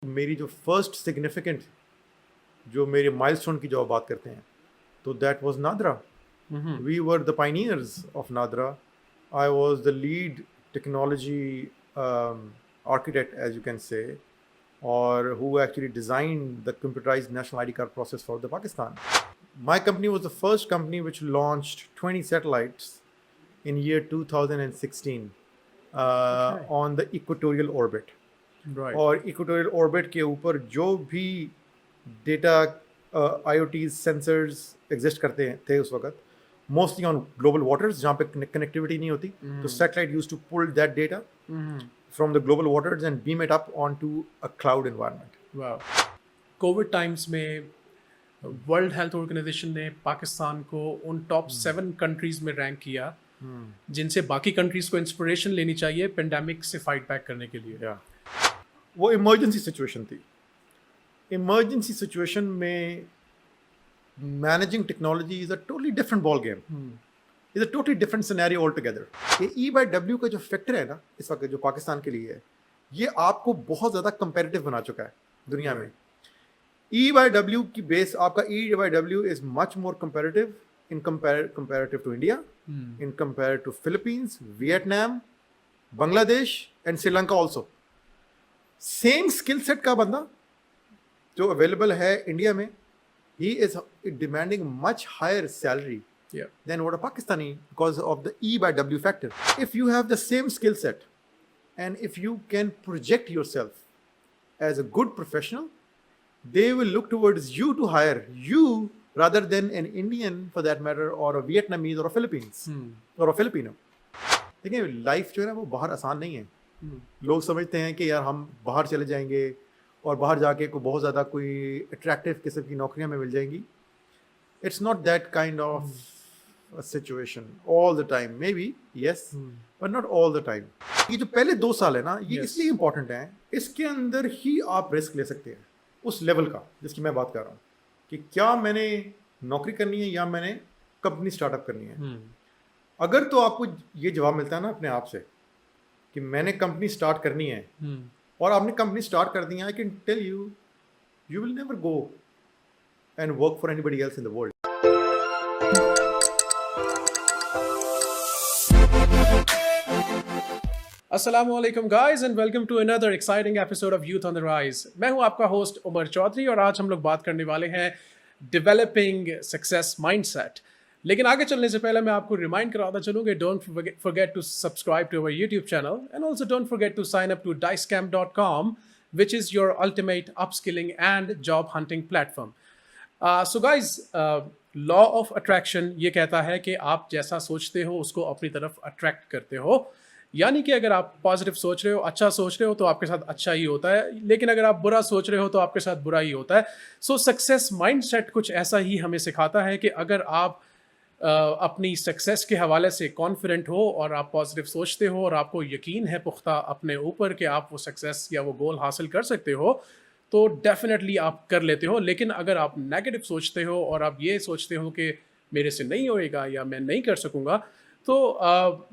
मेरी जो first significant जो मेरे माइलस्टोन की जो आप बात करते हैं तो that was NADRA. We were the pioneers of NADRA. I was the lead technology architect, as you can say, or who actually designed the computerized national ID card process for the Pakistan. My company was the first company which launched 20 satellites in year 2016 on the equatorial orbit. Right. और equatorial orbit के ऊपर जो भी data IoT sensors exist करते थे उस वक्त, mostly on global waters जहाँ पे कनेक्टिविटी नहीं होती, तो satellite use to pull that data from the global waters and beam it up on to a cloud environment. वाह. कोविड टाइम्स में वर्ल्ड हेल्थ ऑर्गेनाइजेशन ने पाकिस्तान को उन टॉप 7 कंट्रीज में रैंक किया जिनसे बाकी कंट्रीज को इंस्पिरेशन लेनी चाहिए पेंडेमिक से फाइट बैक करने के लिए. या वो इमरजेंसी सिचुएशन थी. इमरजेंसी सिचुएशन में managing technology is a totally different ball game. Is a totally different scenario all together. ये E/W का जो फैक्टर है ना इस वक्त जो पाकिस्तान के लिए है, ये आपको बहुत ज़्यादा कंपेरेटिव बना चुका है दुनिया में. E/W की बेस आपका E/W is much more comparative in comparative to India, in comparative to Philippines, Vietnam, Bangladesh and Sri Lanka also. Same skill set का बंदा जो अवेलेबल है इंडिया में, he is demanding much higher salary than what a Pakistani because of the E/W factor. If you have the same skill set and if you can project yourself as a good professional, they will look towards you to hire you rather than an Indian for that matter, or a Vietnamese or a Philippines or a Filipino. देखिए life जो है ना वो बाहर आसान नहीं है. लोग समझते हैं कि यार हम बाहर चले जाएंगे और बाहर जाके को बहुत ज़्यादा कोई अट्रैक्टिव किस्म की नौकरियां में मिल जाएंगी. It's not that kind of situation all the time. May be yes but not all the time. ये जो पहले 2 साल है ना, ये इसलिए इंपॉर्टेंट है, इसके अंदर ही आप रिस्क ले सकते हैं उस लेवल का जिसकी मैं बात कर रहा हूँ कि क्या मैंने नौकरी करनी है या मैंने कंपनी स्टार्टअप करनी है. अगर तो आपको ये जवाब मिलता है ना अपने आप से कि मैंने कंपनी स्टार्ट करनी है और आपने कंपनी स्टार्ट कर दी है, I can tell you you will never go and work for anybody else in the world. अस्सलामुअलैकुम guys and welcome to another exciting episode of youth on the rise. मैं हूं आपका होस्ट उमर चौधरी और आज हम लोग बात करने वाले हैं डेवलपिंग सक्सेस माइंडसेट. लेकिन आगे चलने से पहले मैं आपको रिमाइंड कराता चलूँ कि don't forget to subscribe to our YouTube channel and also don't forget to sign up to dicecamp.com which is your ultimate upskilling and job hunting platform. So guys, law of attraction ये कहता है कि आप जैसा सोचते हो उसको अपनी तरफ अट्रैक्ट करते हो. यानी कि अगर आप पॉजिटिव सोच रहे हो, अच्छा सोच रहे हो तो आपके साथ अच्छा ही होता है, लेकिन अगर आप बुरा सोच रहे हो तो आपके साथ बुरा ही होता है. सो सक्सेस माइंडसेट कुछ ऐसा ही हमें सिखाता है कि अगर आप अपनी सक्सेस के हवाले से कॉन्फिडेंट हो और आप पॉजिटिव सोचते हो और आपको यकीन है पुख्ता अपने ऊपर कि आप वो सक्सेस या वो गोल हासिल कर सकते हो, तो डेफिनेटली आप कर लेते हो. लेकिन अगर आप नेगेटिव सोचते हो और आप ये सोचते हो कि मेरे से नहीं होएगा या मैं नहीं कर सकूँगा, तो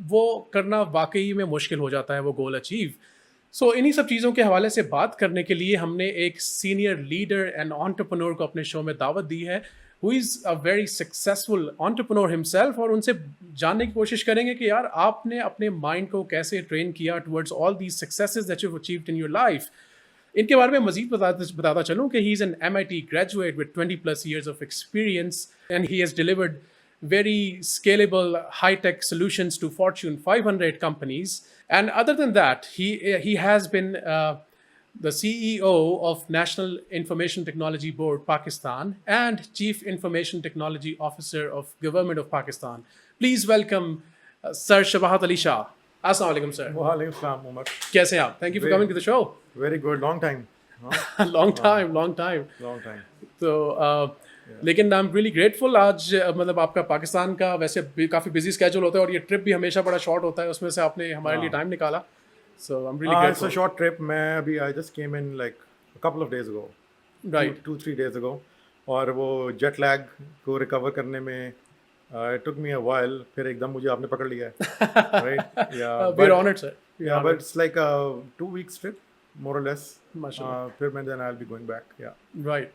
वो करना वाकई में मुश्किल हो जाता है वो गोल अचीव. सो इन्हीं सब चीज़ों के हवाले से बात करने के लिए हमने एक सीनियर लीडर एंड एंटरप्रेन्योर को अपने शो में दावत दी है, who is a very successful entrepreneur himself, और उनसे जानने की कोशिश करेंगे कि यार आपने अपने माइंड को कैसे ट्रेन किया towards all these successes that you have achieved in your life. इनके बारे में मजीद बताता चलूँ कि he is an MIT graduate with 20+ years of experience and he has delivered very scalable high-tech solutions to Fortune 500 companies. And other than that, he has been the CEO of National Information Technology Board, Pakistan, and Chief Information Technology Officer of Government of Pakistan. Please welcome Sir Sabahat Ali Shah. Assalamu alaikum, sir. वालेकुम सलाम उमर. कैसे हैं आप? Thank you for coming to the show. Very good. Long time. long time. तो लेकिन आई am really grateful. आज मतलब आपका पाकिस्तान का वैसे भी काफ़ी बिजी स्केड्यूल होता है और ये ट्रिप भी हमेशा बड़ा शॉर्ट होता है, उसमें से आपने हमारे लिए टाइम निकाला. So I am really grateful. It's a short trip. मैं अभी I just came in like a couple of days ago, right, 2-3 days ago, और वो जेट लैग को रिकवर करने में it took me a while. फिर एकदम मुझे आपने पकड़ लिया है. राइट, या वी आर ऑनर्ड सर. या but it's like a 2 weeks trip. more or less. माशाल्लाह। फिर मैं then I'll be going back. Yeah. Right.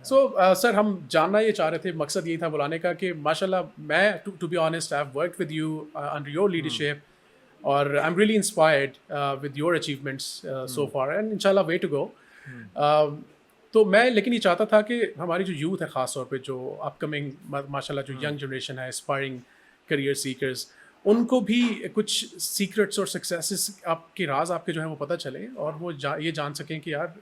So sir हम जानना ये चाह रहे थे, मकसद यही था बुलाने का कि माशाल्लाह मैं to be honest I have worked with you under your leadership और I am really inspired with your achievements so far and इंशाल्लाह वे टू गो। तो मैं लेकिन ये चाहता था कि हमारी जो यूथ है ख़ास तौर पे जो अपकमिंग माशाल्लाह जो यंग जनरेशन है एस्पायरिंग करियर सीकर्स, उनको भी कुछ सीक्रेट्स और सक्सेसेस आपके राज आपके जो हैं वो पता चले और वो ये जान सकें कि यार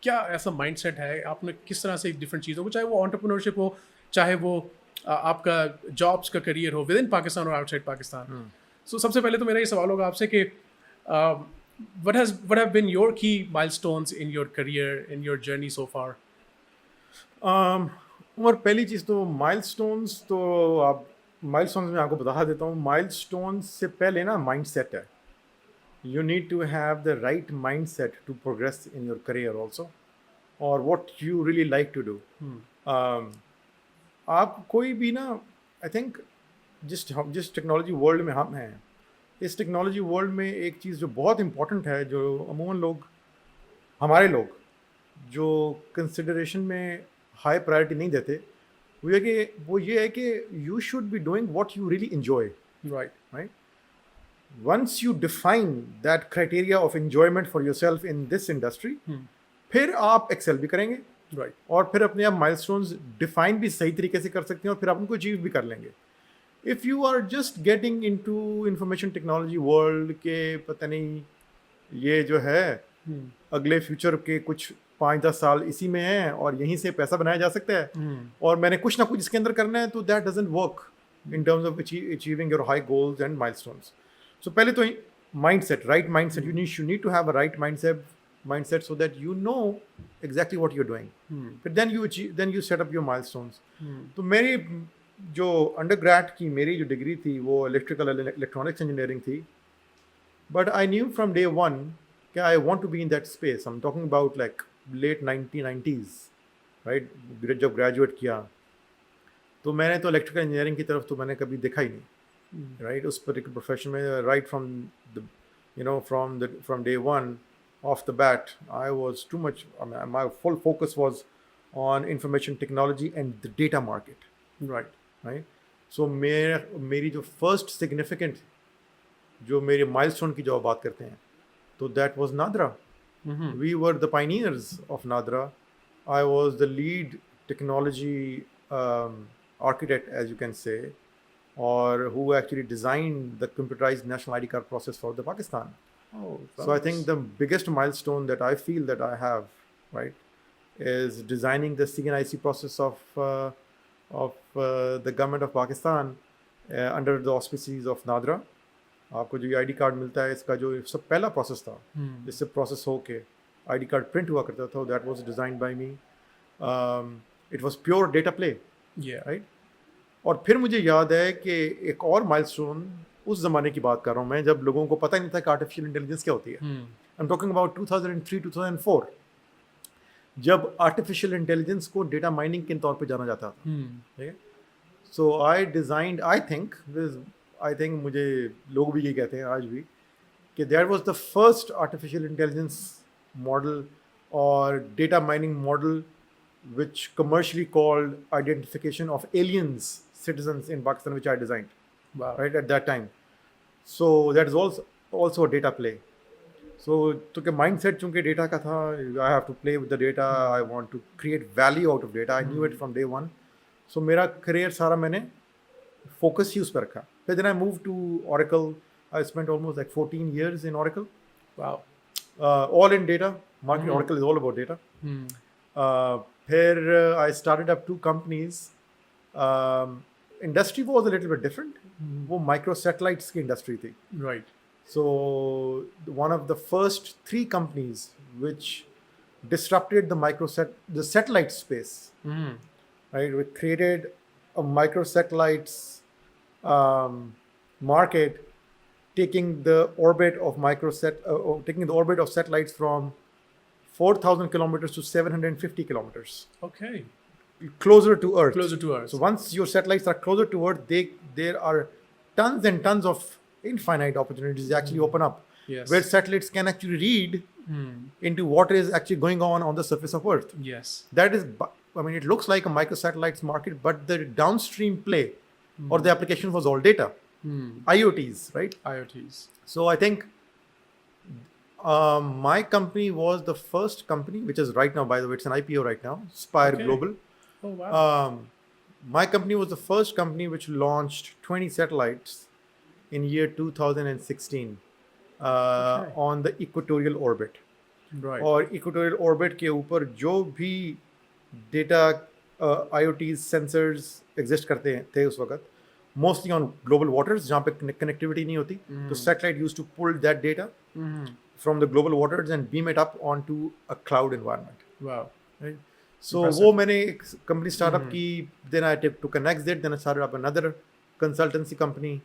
क्या ऐसा माइंडसेट है, आपने किस तरह से डिफरेंट चीज़ों को, चाहे वो एंटरप्रेन्योरशिप हो, चाहे वो आपका जॉब्स का करियर हो विद इन पाकिस्तान और आउटसाइड पाकिस्तान। सो सबसे पहले तो मेरा ये सवाल होगा आपसे कि what have been your key milestones in your career, in your journey so far? और पहली चीज़ तो माइलस्टोन्स, तो आप माइलस्टोन्स में आपको बता देता हूँ, माइलस्टोन्स से पहले ना माइंडसेट है. You need to have the right mindset to progress in your career also, or what you really like to do. आप कोई भी ना, आई थिंक जिस टेक्नोलॉजी वर्ल्ड में हम हैं, इस टेक्नोलॉजी वर्ल्ड में एक चीज़ जो बहुत इम्पोर्टेंट है, जो अमूमन लोग, हमारे लोग जो कंसिडरेशन में हाई प्रायोरिटी नहीं देते, वो ये है कि you should be doing what you really enjoy. Right. Once you define that criteria of enjoyment for yourself in this industry, फिर आप एक्सेल भी करेंगे. Right. और फिर अपने आप माइलस्टोन्स डिफाइन भी सही तरीके से कर सकते हैं और फिर आप उनको अचीव भी कर लेंगे. If you are just getting into information technology world के पता नहीं ये जो है अगले फ्यूचर के कुछ 5-10 साल इसी में है और यहीं से पैसा बनाया जा सकता है और मैंने कुछ ना कुछ इसके अंदर करना है, तो that doesn't work in terms of achieving your high goals and milestones. So पहले तो mindset, right mindset. You need to have a right mindset so that you know exactly what you're doing. But then you set up your milestones. तो मेरी जो undergrad की मेरी जो degree थी वो electrical electronics engineering थी. But I knew from day one कि I want to be in that space. I'm talking about like late 1990s, right? जब graduate किया तो मैंने तो इलेक्ट्रिकल इंजीनियरिंग की तरफ तो मैंने कभी देखा ही नहीं, राइट. उस पर्टिकुलर प्रोफेशन में right from day one of the bat I was too much, my full focus was on information technology and the data market. Right. So मेरी जो फर्स्ट सिग्निफिकेंट जो मेरे माइलस्टोन की जो बात करते हैं तो that was NADRA. We were the pioneers of NADRA. I was the lead technology architect, as you can say, or who actually designed the computerized national ID card process for the Pakistan. So I think the biggest milestone that I feel that I have, right, is designing the CNIC process of the government of Pakistan under the auspices of NADRA. आपको जो ID card मिलता है इसका जो सब पहला process था जिससे प्रोसेस हो के ID card प्रिंट हुआ करता था, that was designed by me. It was pure data play. Right. और फिर मुझे याद है कि एक और माइलस्टोन उस ज़माने की बात कर रहा हूँ मैं जब लोगों को पता ही नहीं था कि आर्टिफिशियल इंटेलिजेंस क्या होती है. आई एम टॉकिंग अबाउट 2003-2004 जब आर्टिफिशियल इंटेलिजेंस को डेटा माइनिंग के तौर पे जाना जाता था. ठीक है. सो आई डिज़ाइंड, आई थिंक मुझे लोग भी ये कहते हैं आज भी कि that was the first artificial intelligence model और data mining model which commercially called identification of aliens citizens in Pakistan, which I designed. Wow. Right at that time. So that is also a data play. So to get mindset chunke data ka tha, I have to play with the data. I want to create value out of data. I knew it from day one. So मेरा career सारा मैंने focus ही उस पर रखा. Then I moved to Oracle. I spent almost like 14 years in Oracle. Wow. All in data. Market Oracle is all about data. फिर I started up 2 companies. Industry was a little bit different. वो micro satellites की industry थी. Right. So one of the first 3 companies which disrupted the satellite space. Right. We created a microsatellites market, taking the orbit of satellites from 4,000 kilometers to 750 kilometers. Okay. Closer to Earth. So once your satellites are closer to Earth, there are tons and tons of infinite opportunities that actually open up. Yes. where satellites can actually read into what is actually going on the surface of Earth. Yes. That is, I mean, it looks like a microsatellites market, but the downstream play or the application was all data, IoTs, right? IoTs. So I think my company was the first company, which is right now, by the way, it's an IPO right now, Spire Okay. Global. Oh wow. My company was the first company which launched 20 satellites in year 2016 Okay. on the equatorial orbit. Right. और equatorial orbit के ऊपर जो भी data IoT sensors exist करते हैं थे उस वक्त मोस्टली ऑन ग्लोबल वाटर्स जहाँ पे कनेक्टिविटी नहीं होती तो satellite use to pull that data from the global waters and beam it up onto a cloud environment. Wow. Right? So Impressive. वो मैंने एक company startup की, then I took a next date, then I started up another consultancy company,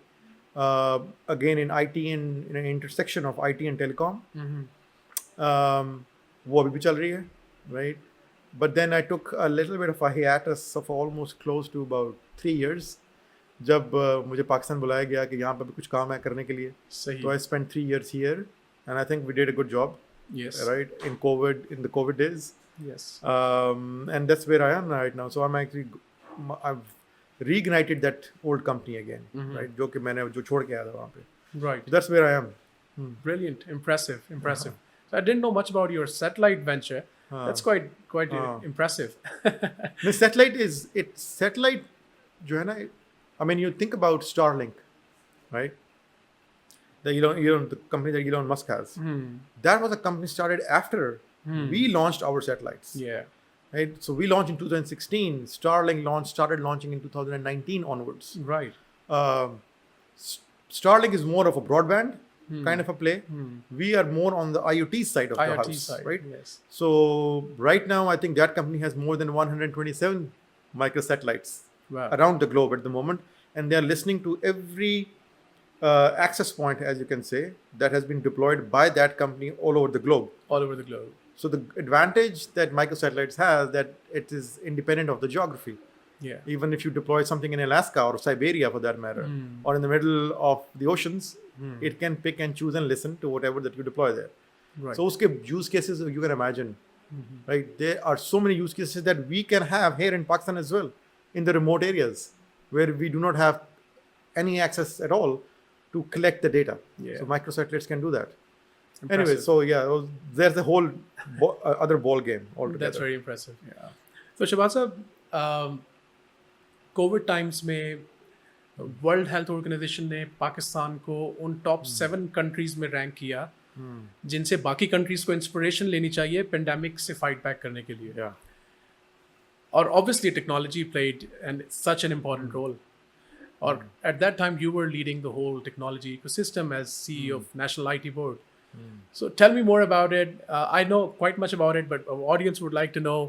again in IT and in an intersection of IT and telecom. वो अभी भी चल रही है, right? But then I took a little bit of a hiatus of almost close to about 3 years. जब मुझे पाकिस्तान बुलाया गया कि यहाँ पर भी कुछ काम है करने के लिए, सही. so I spent 3 years here, and I think we did a good job. Yes. Right, in the COVID days. Yes. And that's where I am right now. So I've reignited that old company again, right? जो कि मैंने जो छोड़ के आया था वहाँ पे. Right. So that's where I am. Brilliant. Impressive. So I didn't know much about your satellite venture. That's quite impressive. The satellite जो है ना, I mean, you think about Starlink, right? The company that Elon Musk has. That was a company started after we launched our satellites. Yeah. Right. So we launched in 2016. Starlink started launching in 2019 onwards. Right. Starlink is more of a broadband kind of a play. We are more on the IoT side of the IoT house, side. right? Yes. So right now, I think that company has more than 127 microsatellites Wow. around the globe at the moment, and they are listening to every access point, as you can say, that has been deployed by that company all over the globe. All over the globe. So the advantage that microsatellites has that it is independent of the geography. Yeah. Even if you deploy something in Alaska or Siberia for that matter, or in the middle of the oceans, it can pick and choose and listen to whatever that you deploy there. Right. So uske use cases you can imagine, right? There are so many use cases that we can have here in Pakistan as well, in the remote areas where we do not have any access at all to collect the data. Yeah. So microsatellites can do that. Impressive. Anyway, so yeah, there's a whole other ball game altogether. That's very impressive. Yeah. So Shabahat sahab, Covid times में world health organization ने पाकिस्तान को उन top 7 countries में rank किया जिनसे बाकी countries को inspiration लेनी चाहिए पेंडेमिक से फाइट बैक करने के लिए. Yeah. और obviously technology played and such an important role. और at that time you were leading the whole technology ecosystem as CEO of National IT Board. So tell me more about it. I know quite much about it, but our audience would like to know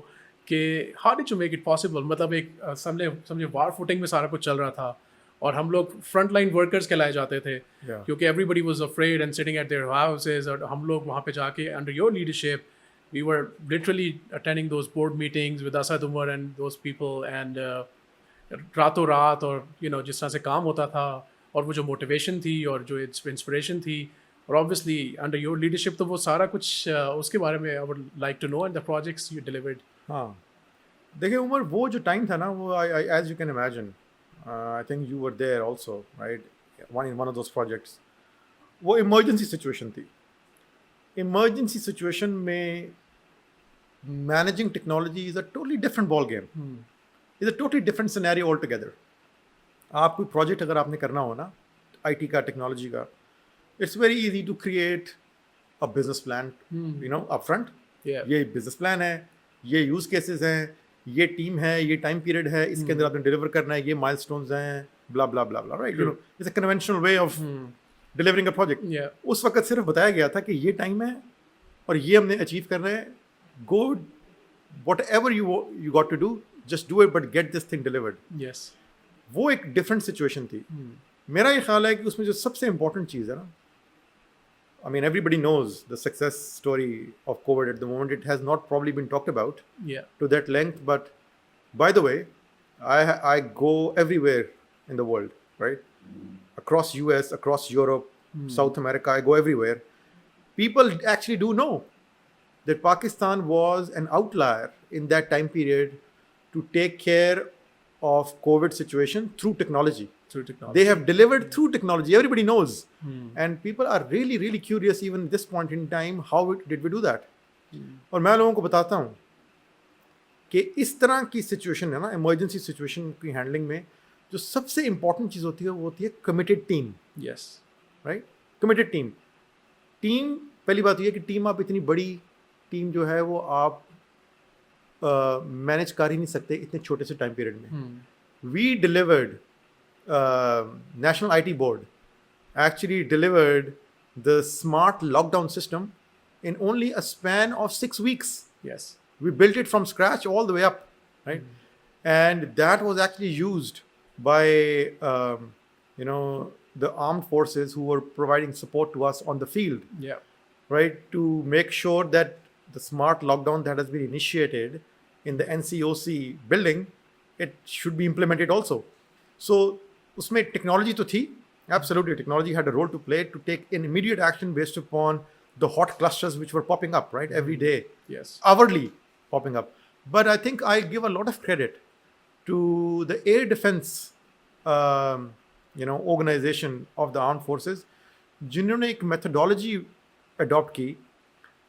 कि how did you make it possible? मतलब एक समझे वार footing में सारा कुछ चल रहा था और हम लोग फ्रंट लाइन वर्कर्स कहलाए जाते थे क्योंकि everybody was afraid and sitting at their houses और हम लोग वहाँ पे जाके under your leadership we were literally attending those board meetings with Asad Umar and those people and रातों रात और जिस तरह से काम होता था और वो जो मोटिवेशन थी और जो इंस्पिरेशन थी और ऑब्वियसली अंडर योर लीडरशिप तो वो सारा कुछ उसके बारे में I would like to know and the projects you delivered. हाँ देखिए उमर वो जो टाइम था ना वो as you can imagine I think you were there also right one of those projects वो इमरजेंसी सिचुएशन थी. इमरजेंसी सिचुएशन में managing technology is a totally different ball game, is a totally different scenario all together. आप कोई project अगर आपने करना हो ना IT का टेक्नोलॉजी का, it's very easy to create a business plan, upfront. Yeah. ये business plan है, ये use cases हैं, ये team है, ये time period है, इसके अंदर आपने deliver करना है, ये milestones हैं, blah blah blah blah, right? It's a conventional way of delivering a project. Yeah. उस वक्त सिर्फ बताया गया था कि ये time है और ये हमने achieve करना है. Go whatever you got to do, just do it, but get this thing delivered. Yes. वो एक different situation थी. मेरा ये ख्याल है कि उसमें जो सबसे important चीज़ है ना, I mean, everybody knows the success story of COVID at the moment. It has not probably been talked about to that length. But by the way, I go everywhere in the world, right? Across US, across Europe, South America, I go everywhere. people actually do know that Pakistan was an outlier in that time period to take care of COVID situation through technology. Through technology. They have delivered through technology. Everybody knows. And people are really, really curious even at this point in time, did we do that? और मैं लोगों को बताता हूँ कि इस तरह की सिचुएशन है ना, इमरजेंसी सिचुएशन की हैंडलिंग में जो सबसे इंपॉर्टेंट चीज़ होती है वो होती है committed team. Yes. Right, committed team. Team, पहली बात ये है कि टीम, आप इतनी बड़ी टीम जो है वो आप मैनेज कर ही नहीं सकते इतने छोटे से टाइम पीरियड में. We delivered, national IT board actually delivered the smart lockdown system in only a span of 6 weeks. Yes. We built it from scratch all the way up, right? And that was actually used by the armed forces who were providing support to us on the field. Yeah. Right, to make sure that the smart lockdown that has been initiated in the NCOC building, it should be implemented also. So usme technology to thi, absolutely technology had a role to play to take an immediate action based upon the hot clusters which were popping up, right, every day. Yes. Hourly popping up. But I think I give a lot of credit to the air defense organization of the armed forces, जिन्होंने एक methodology adopt की.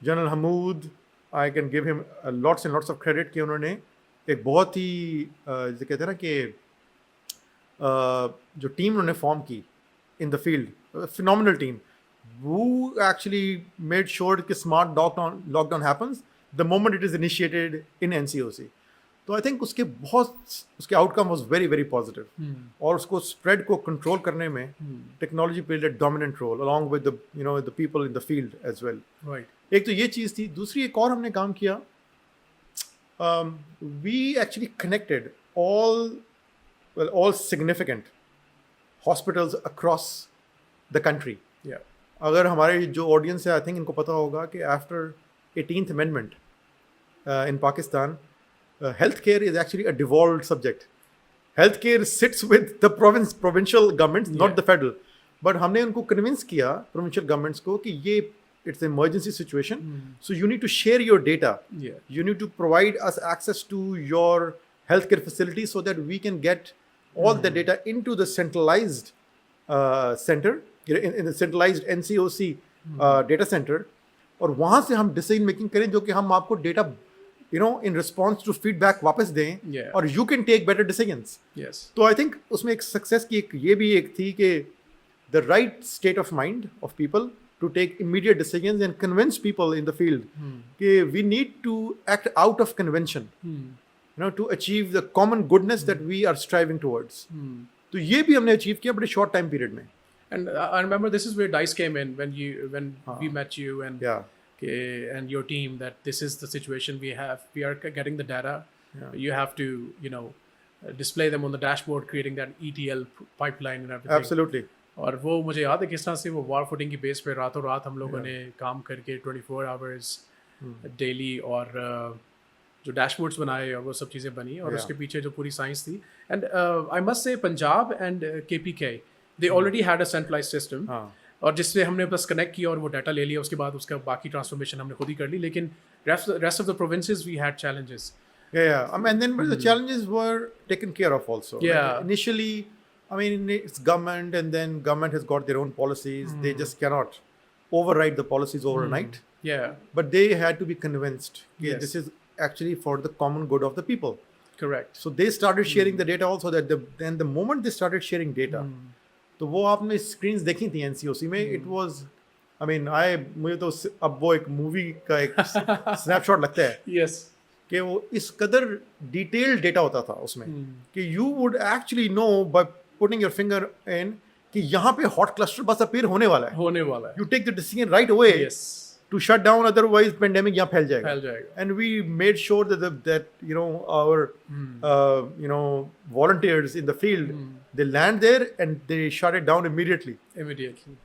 General Hamood, I can give him lots and lots of credit कि उन्होंने एक बहुत ही जैसे कहते हैं ना कि जो टीम उन्होंने फॉर्म की in the field, phenomenal team, वो एक्चुअली मेड श्योर कि smart lockdown happens the moment it is initiated in NCOC. तो आई थिंक उसके outcome was very very positive. और उसको स्प्रेड को कंट्रोल करने में technology played a dominant role along with the people in the field as well. Right. एक तो ये चीज़ थी. दूसरी एक और हमने काम किया, we actually connected all significant hospitals across the country. Yeah. अगर हमारे जो ऑडियंस है, आई थिंक इनको पता होगा कि after 18th amendment in Pakistan, healthcare is actually a devolved subject. Healthcare sits with the provincial governments, not the federal. But हमने उनको convince किया, provincial governments को, कि ये it's an emergency situation, so you need to share your data. Yeah. You need to provide us access to your healthcare facilities so that we can get all the data into the centralized center, in the centralized NCOC data center, और वहाँ से हम decision making करें जो कि हम आपको data in response to feedback वापस दें. Yeah. और you can take better decisions. Yes. तो I think उसमें एक success की ये भी एक थी कि the right state of mind of people to take immediate decisions and convince people in the field कि we need to act out of convention. To achieve the common goodness that we are striving towards. तो ये भी हमने achieve किया बड़े short time period में. And I remember this is where DICE came in when we met you and and your team, that this is the situation we have. We are getting the data. Yeah. You have to display them on the dashboard, creating that ETL pipeline and everything. Absolutely. और वो मुझे याद है किस तरह से वो war footing की बेस पे रातों रात हम लोगों ने काम करके 24 आवर्स डेली और जो डैशबोर्ड्स बनाए और वो सब चीज़ें बनी और उसके पीछे जो पूरी साइंस थी. And I must say Punjab and KPK they already had a centralised system, और जिससे हमने बस कनेक्ट किया और वो डाटा ले लिया. उसके बाद उसका बाकी ट्रांसफॉर्मेशन हमने खुद ही कर ली. लेकिन rest of the provinces we had challenges. Yeah. And then the challenges were taken care of also. Yeah. Like initially, it's government, and then government has got their own policies. They just cannot override the policies overnight. Yeah. But they had to be convinced that Yes. this is actually for the common good of the people. Correct. So they started sharing the data also. Then the moment they started sharing data, तो वो आपने screens देखी थी NCOC में. It was, मुझे तो अब वो एक मूवी का एक snapshot लगता है. Yes. कि वो इस कदर डिटेल्ड डेटा होता था उसमें कि you would actually know by putting your finger in कि यहाँ पे hot cluster बस appear होने वाला है. You take the decision right away. Yes. To shut down, otherwise pandemic यहाँ फैल जाएगा. And we made sure that our volunteers in the field, they land there and they shut it down immediately.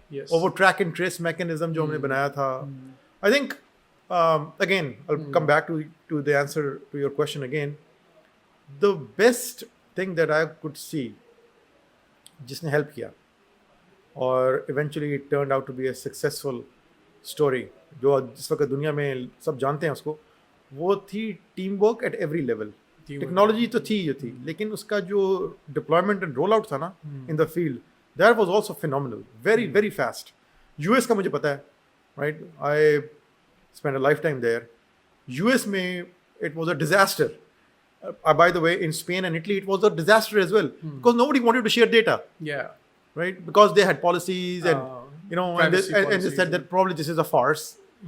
Yes. Over track and trace mechanism जो हमने बनाया था. I think again I'll come back to the answer to your question again. The best thing that I could see जिसने help किया और eventually it turned out to be a successful story जो जिस वक्त दुनिया में सब जानते हैं उसको, वो थी team work at every level. Technology तो थी लेकिन उसका जो डिप्लॉयमेंट एंड रोल आउट था ना in the field, that was also phenomenal, very very fast. US का मुझे पता है, right, I spend a life time there. US में it was a disaster. By the way, in Spain and Italy, it was a disaster as well because nobody wanted to share data, Yeah. right? Because they had policies and and privacy they policies said that probably this is a farce.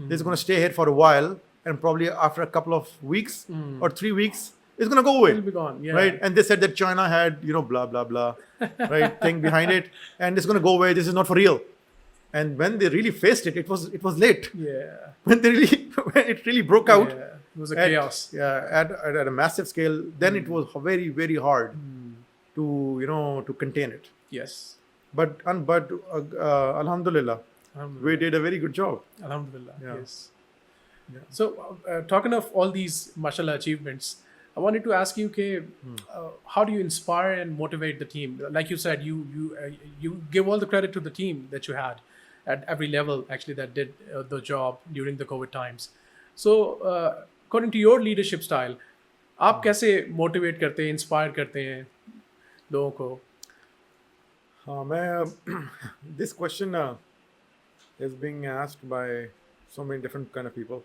This is going to stay here for a while, and probably after a couple of weeks or 3 weeks, it's going to go away. It'll be gone. Yeah. Right? And they said that China had blah blah blah, right, thing behind it, and it's going to go away. This is not for real. And when they really faced it, it was late. Yeah. When it really broke out. Yeah. It was a chaos. At a massive scale, then it was very very hard to to contain it. Yes. But Alhamdulillah, we did a very good job. Alhamdulillah. Yeah. Yes. So talking of all these mashallah achievements, I wanted to ask you, how do you inspire and motivate the team? Like you said, you give all the credit to the team that you had at every level, actually, that did the job during the COVID times. So according to your leadership style, आप कैसे motivate करते हैं, inspire करते हैं लोगों को? हाँ, मैं this question is being asked by so many different kind of people,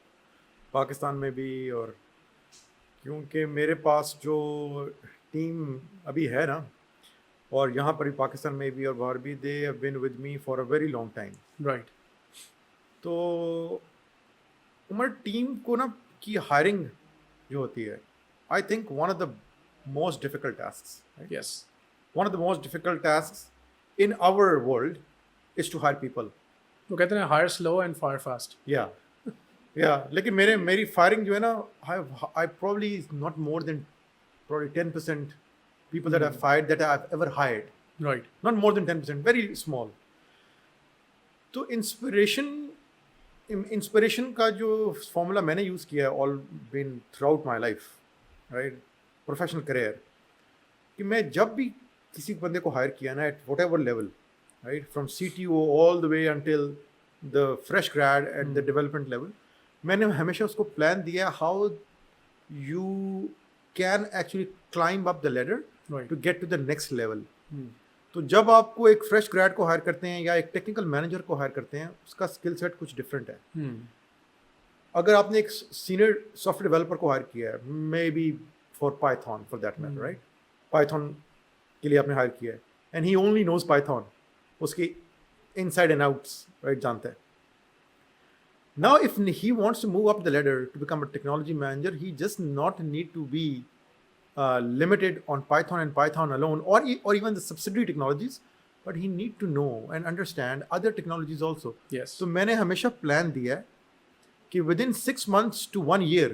Pakistan में भी, और क्योंकि मेरे पास जो टीम अभी है ना, और यहाँ पर भी पाकिस्तान में भी और बाहर भी, they have been with me for a very long time. Right. तो उमर टीम को ना की हायरिंग जो होती है, I think one of the most difficult tasks. Yes. One of the most difficult tasks in our world is to hire people. वो कहते हैं hire slow and fire fast. या लेकिन मेरी फायरिंग जो है ना, आई probably not more than probably 10% people that I've fired that I've ever hired. Right. Not more than 10%, very small. तो इंस्पिरेशन का जो फॉर्मूला मैंने यूज़ किया है all been through out my life, right, professional career, कि मैं जब भी किसी बंदे को हायर किया ना, at whatever level, right, from CTO all the way until the fresh grad at the development level, मैंने हमेशा उसको प्लान दिया how you can actually climb up the ladder to get to the next level. तो जब आपको एक fresh grade को higher करते हैं या एक टेक्निकल मैनेजर को हायर करते हैं, उसका स्किल सेट कुछ डिफरेंट है. अगर आपने एक सीनियर सॉफ्टवेयर डेवलपर को हायर किया है, maybe for Python for that matter, right, Python के लिए आपने हायर किया है, and he only knows Python, उसके इनसाइड एंड आउट्स, राइट, जानता है. Now if he wants to move up the ladder to become a technology manager, he just not need to be limited on Python and Python alone, or even the subsidiary technologies, but he need to know and understand other technologies also. Yes. So मैंने हमेशा plan दिया है कि within 6 months to 1 year,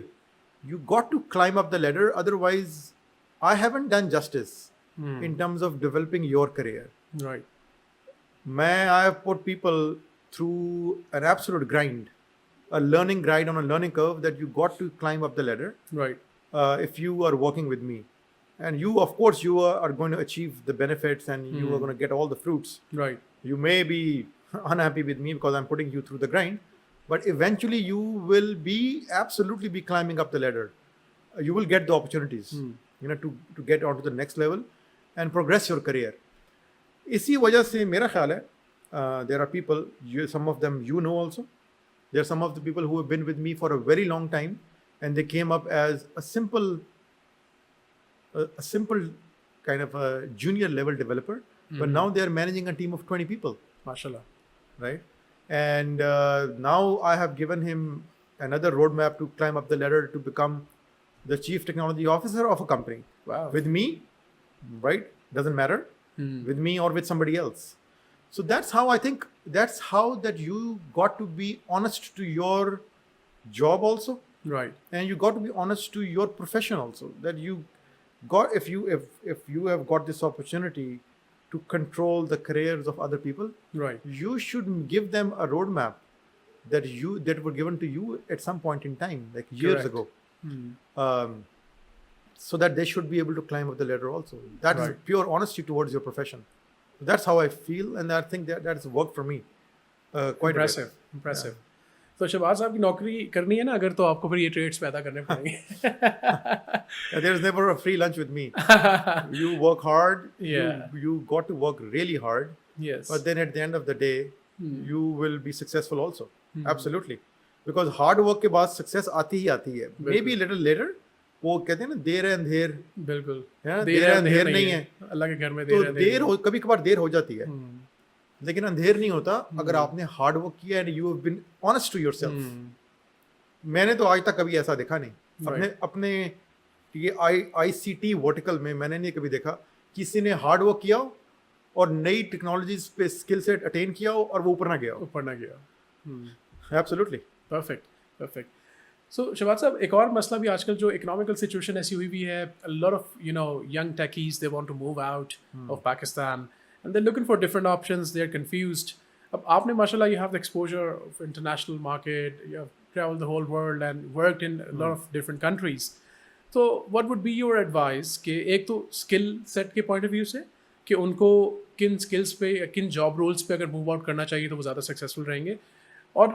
you got to climb up the ladder. Otherwise, I haven't done justice in terms of developing your career. Right. I have put people through an absolute grind, a learning grind on a learning curve that you got to climb up the ladder. Right. If you are working with me, and you, of course, you are going to achieve the benefits and you are going to get all the fruits. Right. You may be unhappy with me because I'm putting you through the grind, but eventually you will be absolutely be climbing up the ladder. You will get the opportunities, to get onto the next level and progress your career. इसी वजह से मेरा ख्याल है, there are people, some of them you know also, there are some of the people who have been with me for a very long time, and they came up as a simple kind of a junior level developer, but now they are managing a team of 20 people. MashaAllah. Right? And now I have given him another roadmap to climb up the ladder to become the chief technology officer of a company. Wow. With me, right? Doesn't matter. With me or with somebody else. So that's how I think, that's how that you got to be honest to your job also. Right. And you got to be honest to your profession also, that you got, if you have got this opportunity to control the careers of other people, Right. you should give them a roadmap that were given to you at some point in time, like years Correct. ago, so that they should be able to climb up the ladder also. That is Right. pure honesty towards your profession. That's how I feel, and I think that has worked for me quite Impressive. a bit. Impressive. तो शहबाज साहब की नौकरी करनी है ना अगर, तो आपको फिर ये ट्रेड्स पैदा करने पड़ेंगे. There's never a free lunch with me. You work hard, Yeah. you got to work really hard, Yes. but then at the end of the day, you will be successful also. Absolutely. Because hard work के बाद success आती ही आती है. Maybe a little later, वो कहते हैं ना देर है अंधेर. बिल्कुल. देर है अंधेर नहीं है. अल्लाह के घर में तो देर है. कभी कभार देर हो जाती है. लेकिन अंधेर नहीं होता अगर आपने हार्ड वर्क किया and you have been honest to yourself. मैंने तो आज तक कभी ऐसा देखा नहीं अपने ये आईसीटी वर्टिकल में. मैंने नहीं कभी देखा किसी ने हार्ड वर्क किया हो और नई टेक्नोलॉजीज पे स्किल सेट अटेन किया हो और वो ऊपर ना गया. एब्सोल्युटली. परफेक्ट. सो शहबाज साहब, एक और मसला भी आजकल जो इकोनॉमिकल सिचुएशन ऐसी हुई भी है, a lot of young techies, they want to move out of Pakistan and they're looking for different options, they're confused. अब आपने माशाल्लाह you have the exposure of international market, you have traveled the whole world and worked in a lot of different countries. So what would be your advice कि एक तो skill set के point of view से कि उनको किन skills पे या किन जॉब रोल्स पे अगर मूव आउट करना चाहिए तो वो ज़्यादा सक्सेसफुल रहेंगे, और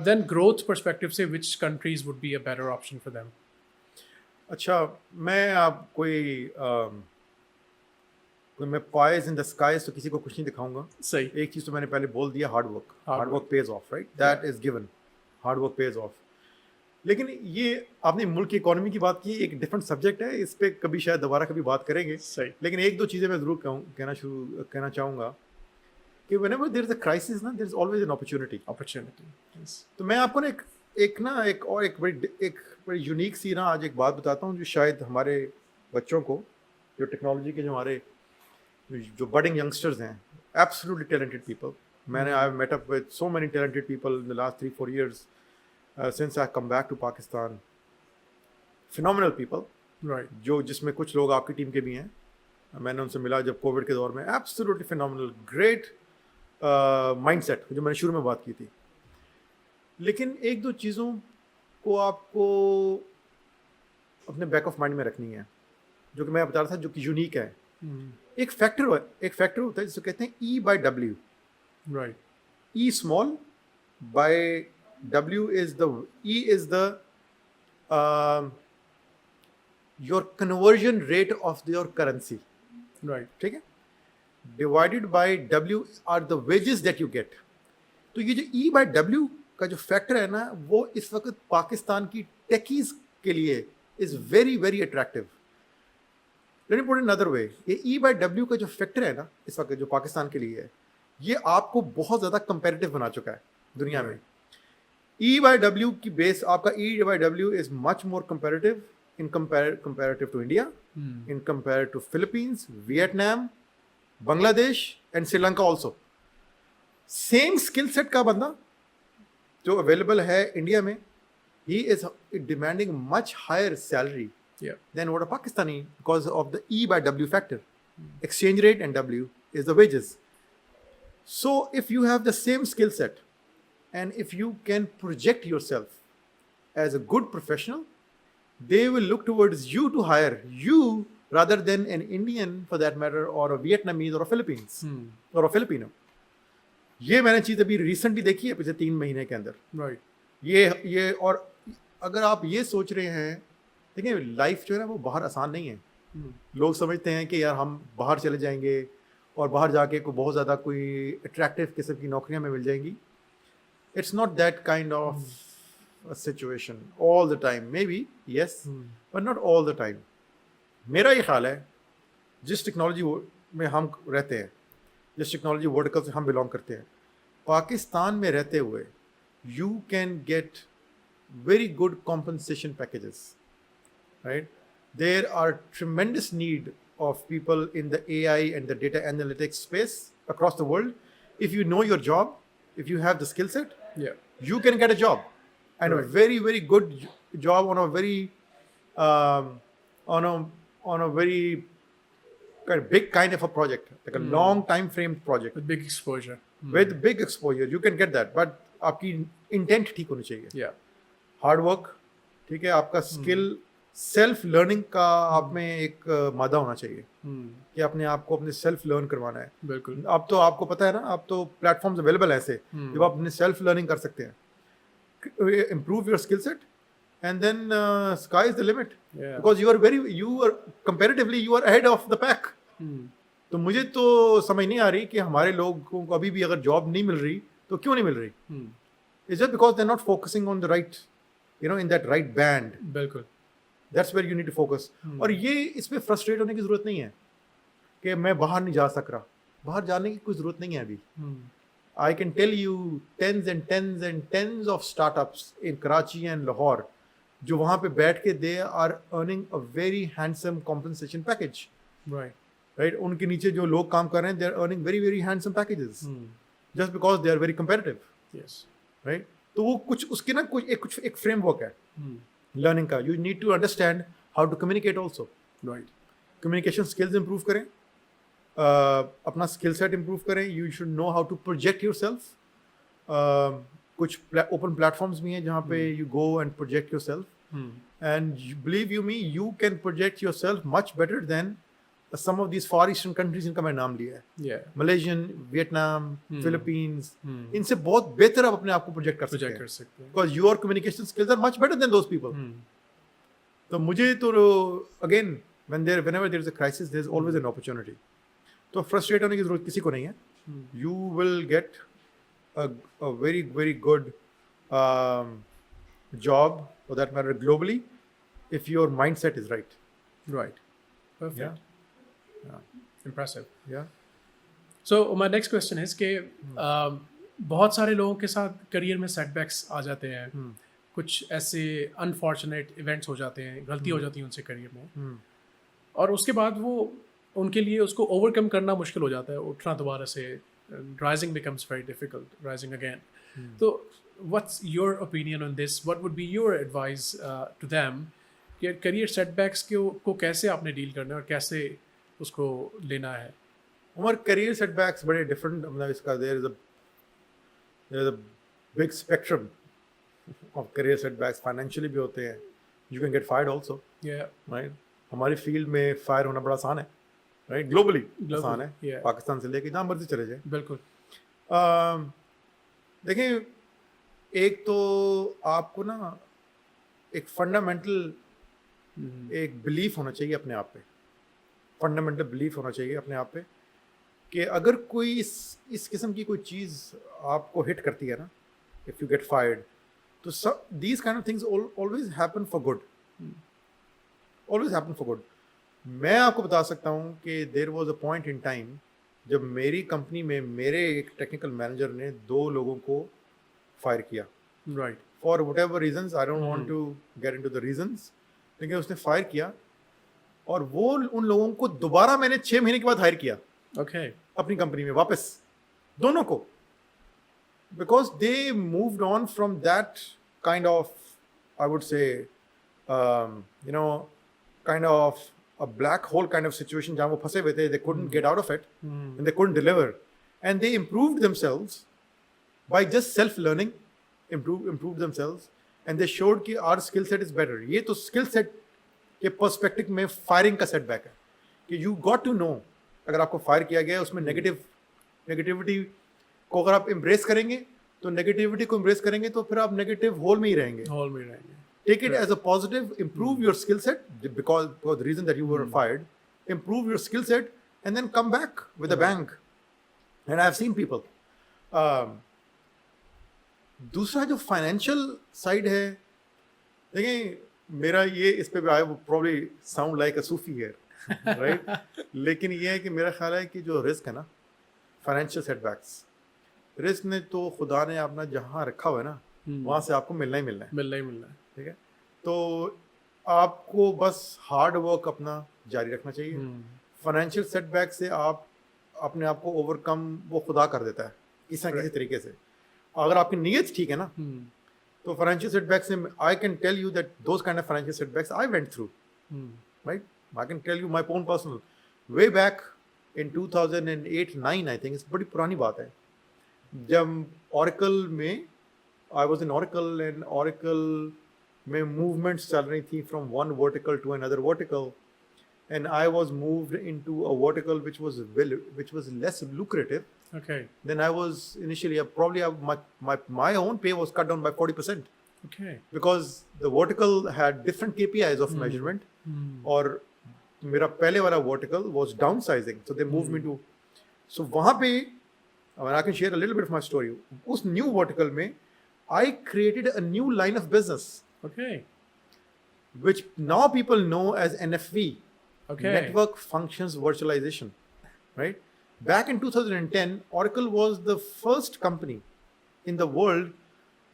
देन ग्रोथ पर्सपेक्टिव से which countries would be a better option for them. अच्छा, मैं आप मैं पाइज इन द स्काइज तो किसी को कुछ नहीं दिखाऊंगा. सही. एक चीज़ तो मैंने पहले बोल दिया, hard work page of, right? That is given. Hard work page of. लेकिन ये आपने मुल्क की इकोनॉमी की बात की, एक डिफरेंट सब्जेक्ट है, इस पे कभी शायद दोबारा कभी बात करेंगे. सही. लेकिन एक दो चीज़ें मैं ज़रूर कहना चाहूँगा कि whenever there is a crisis ना, there is always an opportunity. Yes. तो मैं आपको ना एक बड़ी यूनिक सी ना आज एक बात बताता हूँ जो शायद हमारे बच्चों को, जो टेक्नोलॉजी के जो हमारे जो बडिंग यंगस्टर्स हैं, absolutely talented people. I have met up with so many talented people in the last 3-4 years since I come back to Pakistan. Phenomenal people. Right. जिसमें कुछ लोग आपकी टीम के भी हैं. मैंने उनसे मिला जब कोविड के दौर में. Absolutely phenomenal, great माइंडसेट जो मैंने शुरू में बात की थी. लेकिन एक दो चीज़ों को आपको अपने बैक ऑफ माइंड में रखनी है, जो कि मैं बता रहा था, जो कि यूनिक है. एक फैक्टर होता है जिसे कहते हैं E/W. Right. E small by W is the your conversion rate of your currency. Right. ठीक है. Divided by W are the wages that you get. तो ये जो E/W का जो फैक्टर है ना, वो इस वक्त पाकिस्तान की टेकीज के लिए is very very attractive. Let me put in other way. ये E/W का जो फैक्टर है ना इस वक्त जो पाकिस्तान के लिए है, ये आपको बहुत ज़्यादा कंपेरेटिव बना चुका है दुनिया में. E/W की बेस, आपका E/W is much more comparative in comparative to India, in comparative to Philippines, Vietnam, Bangladesh and Sri Lanka also. Same skill set का बंदा जो available है इंडिया में, he is demanding much higher salary than what a Pakistani, because of the E/W factor. Exchange rate and W is the wages. So if you have the same skill set and if you can project yourself as a good professional, they will look towards you to hire you rather than an Indian, for that matter, or a Vietnamese or a Philippines or a Filipino. ये मैंने चीज़ अभी recently देखी है पिछले 3 महीने के अंदर. Right. ये और अगर आप ये सोच रहे हैं, देखिए लाइफ जो है ना वो बाहर आसान नहीं है. लोग समझते हैं कि यार हम बाहर चले जाएंगे और बाहर जाके को बहुत ज़्यादा कोई अट्रैक्टिव किस्म की नौकरियां में मिल जाएंगी. It's not that kind of a situation all the time. Maybe yes, but not all the time. मेरा ये ख्याल है, जिस टेक्नोलॉजी में हम रहते हैं, जिस टेक्नोलॉजी वर्टिकल से हम बिलोंग करते हैं, पाकिस्तान में रहते हुए you can get very good compensation packages, right? There are tremendous need of people in the AI and the data analytics space across the world. If you know your job, if you have the skill set, you can get a job. And a very very good job on a very on a very kind of big kind of a project, like a long time frame project with big exposure. With big exposure you can get that, but आपकी intent ठीक होनी चाहिए. Hard work ठीक है, आपका skill self learning का आप में एक मादा होना चाहिए कि अपने आप को अपने सेल्फ लर्न करवाना है. बिल्कुल. अब तो आपको पता है ना, अब तो प्लेटफॉर्म्स अवेलेबल है ऐसे जब आप अपने सेल्फ लर्निंग कर सकते हैं. improve your skill set, and then sky is the limit. Yeah. Because you are comparatively you are ahead of the pack. तो मुझे तो समझ नहीं आ रही कि हमारे लोगों को अभी भी अगर जॉब नहीं मिल रही तो क्यों नहीं मिल रही. It's just because they're not focusing on the right, in that right band. बिल्कुल. That's where you need to focus. और ये इसमें फ्रस्ट्रेट होने की जरूरत नहीं है कि मैं बाहर नहीं जा सक रहा. बाहर जाने की कोई जरूरत नहीं है अभी. I can tell you tens and tens and tens of startups in Karachi and Lahore जो वहाँ पे बैठ के they are earning a very handsome compensation package. Right? उनके नीचे जो लोग काम कर रहे हैं they are earning very very handsome packages just because they are very competitive. Yes. Right? तो वो कुछ उसके ना कुछ एक framework है learning का. You need to understand how to communicate also. Right. Communication skills improve करें, अपना skill set improve करें. You should know how to project yourself. कुछ open platforms भी हैं जहाँ पे you go and project yourself. And believe you me, you can project yourself much better than some of these far eastern countries जिनका मैं नाम लिया है. Yeah. Malaysian, Vietnam, Philippines. इनसे बहुत बेहतर आप अपने आप को project कर सकते हैं. Because your communication skills are much better than those people. तो मुझे तो again whenever there is a crisis, there is always an opportunity. तो frustrate होने की जरूरत किसी को नहीं है. You will get a very very good job for that matter globally if your mindset is right. Right. Perfect. Yeah. Impressive. Yeah. So my next question is कि बहुत सारे लोगों के साथ करियर में सेटबैक्स आ जाते हैं. कुछ ऐसे अनफॉर्चुनेट इवेंट्स हो जाते हैं, गलती हो जाती है उनसे करियर में, और उसके बाद वो उनके लिए उसको ओवरकम करना मुश्किल हो जाता है. उठना दोबारा से, rising becomes very difficult, rising again. तो what's your opinion on this? What would be your advice to them कि करियर सेटबैक्स को कैसे आपने डील करना है और कैसे उसको लेना है? उमर, करियर सेटबैक्स बड़े डिफरेंट, मतलब इसका there is a big spectrum of career setbacks. Financially भी होते हैं. You can get fired also. Right. हमारी फील्ड में फायर होना बड़ा आसान है. राइट. ग्लोबली आसान है. पाकिस्तान से लेके जहाँ मर्जी चले जाए. बिल्कुल. देखिए, एक तो आपको ना एक फंडामेंटल एक बिलीफ होना चाहिए अपने आप पे. फंडामेंटल बिलीफ होना चाहिए अपने आप पे कि अगर कोई इस किस्म की कोई चीज़ आपको हिट करती है ना, इफ़ यू गेट फायर्ड, तो these kind of things always happen for good. Always happen for good. मैं आपको बता सकता हूँ कि there was a point in time जब मेरी कंपनी में मेरे एक टेक्निकल मैनेजर ने 2 लोगों को फायर किया. Right. For whatever reasons, I don't want to get into the reasons, लेकिन उसने फायर किया और वो उन लोगों को दोबारा मैंने 6 महीने के बाद हायर किया. ओके. अपनी कंपनी में वापस, दोनों को, because they moved on from that kind of, I would say kind of a black hole kind of situation जहाँ वो फंसे हुए थे. They couldn't get out of it and they couldn't deliver, and they improved themselves by just self-learning. Improved themselves and they showed कि our skill set is better. ये तो skill set के perspective में फायरिंग का setback है कि you got to know, अगर आपको फायर किया गया है उसमें नेगेटिविटी को अगर आप embrace करेंगे तो नेगेटिविटी को embrace करेंगे तो फिर आप नेगेटिव होल में ही रहेंगे. Take it as a positive, improve your skill set because the reason that you were fired, improve your skill set and then come back with a bang. And I have seen people. दूसरा जो financial side है, देखिए मेरा ये इस पे आई वो probably sound like a सूफी है, right? लेकिन ये है कि मेरा ख्याल है कि जो रिस्क है ना, फाइनेंशियल सेटबैक्स, रिस्क ने तो खुदा ने अपना जहाँ रखा हुआ है ना, वहाँ से आपको मिलना ही मिलना है. ठीक है. तो आपको बस हार्ड वर्क अपना जारी रखना चाहिए. फाइनेंशियल सेटबैक से आप अपने आप को ओवरकम वो खुदा कर देता है किसी न किसी तरीके से, अगर आपकी नीयत ठीक है ना. तो फाइनेंशियल सेटबैक से I can tell you that those kind of financial setbacks I went through. Right. I can tell you my own personal way back in 2008-9 I think. बड़ी पुरानी बात है, जब ऑरेकल में I was in Oracle and Oracle में movements चल रही थी from one vertical to another vertical, and I was moved into a vertical which was less lucrative. Okay. Then I was initially my own pay was cut down by 40% Okay. because the vertical had different KPIs of measurement. Or मेरा पहले वाला vertical was downsizing, so they moved me to. So वहाँ पे, I mean, I can share a little bit of my story. उस new vertical में I created a new line of business, Okay. which now people know as NFV, Okay. Network Functions Virtualization, right? Back in 2010, Oracle was the first company in the world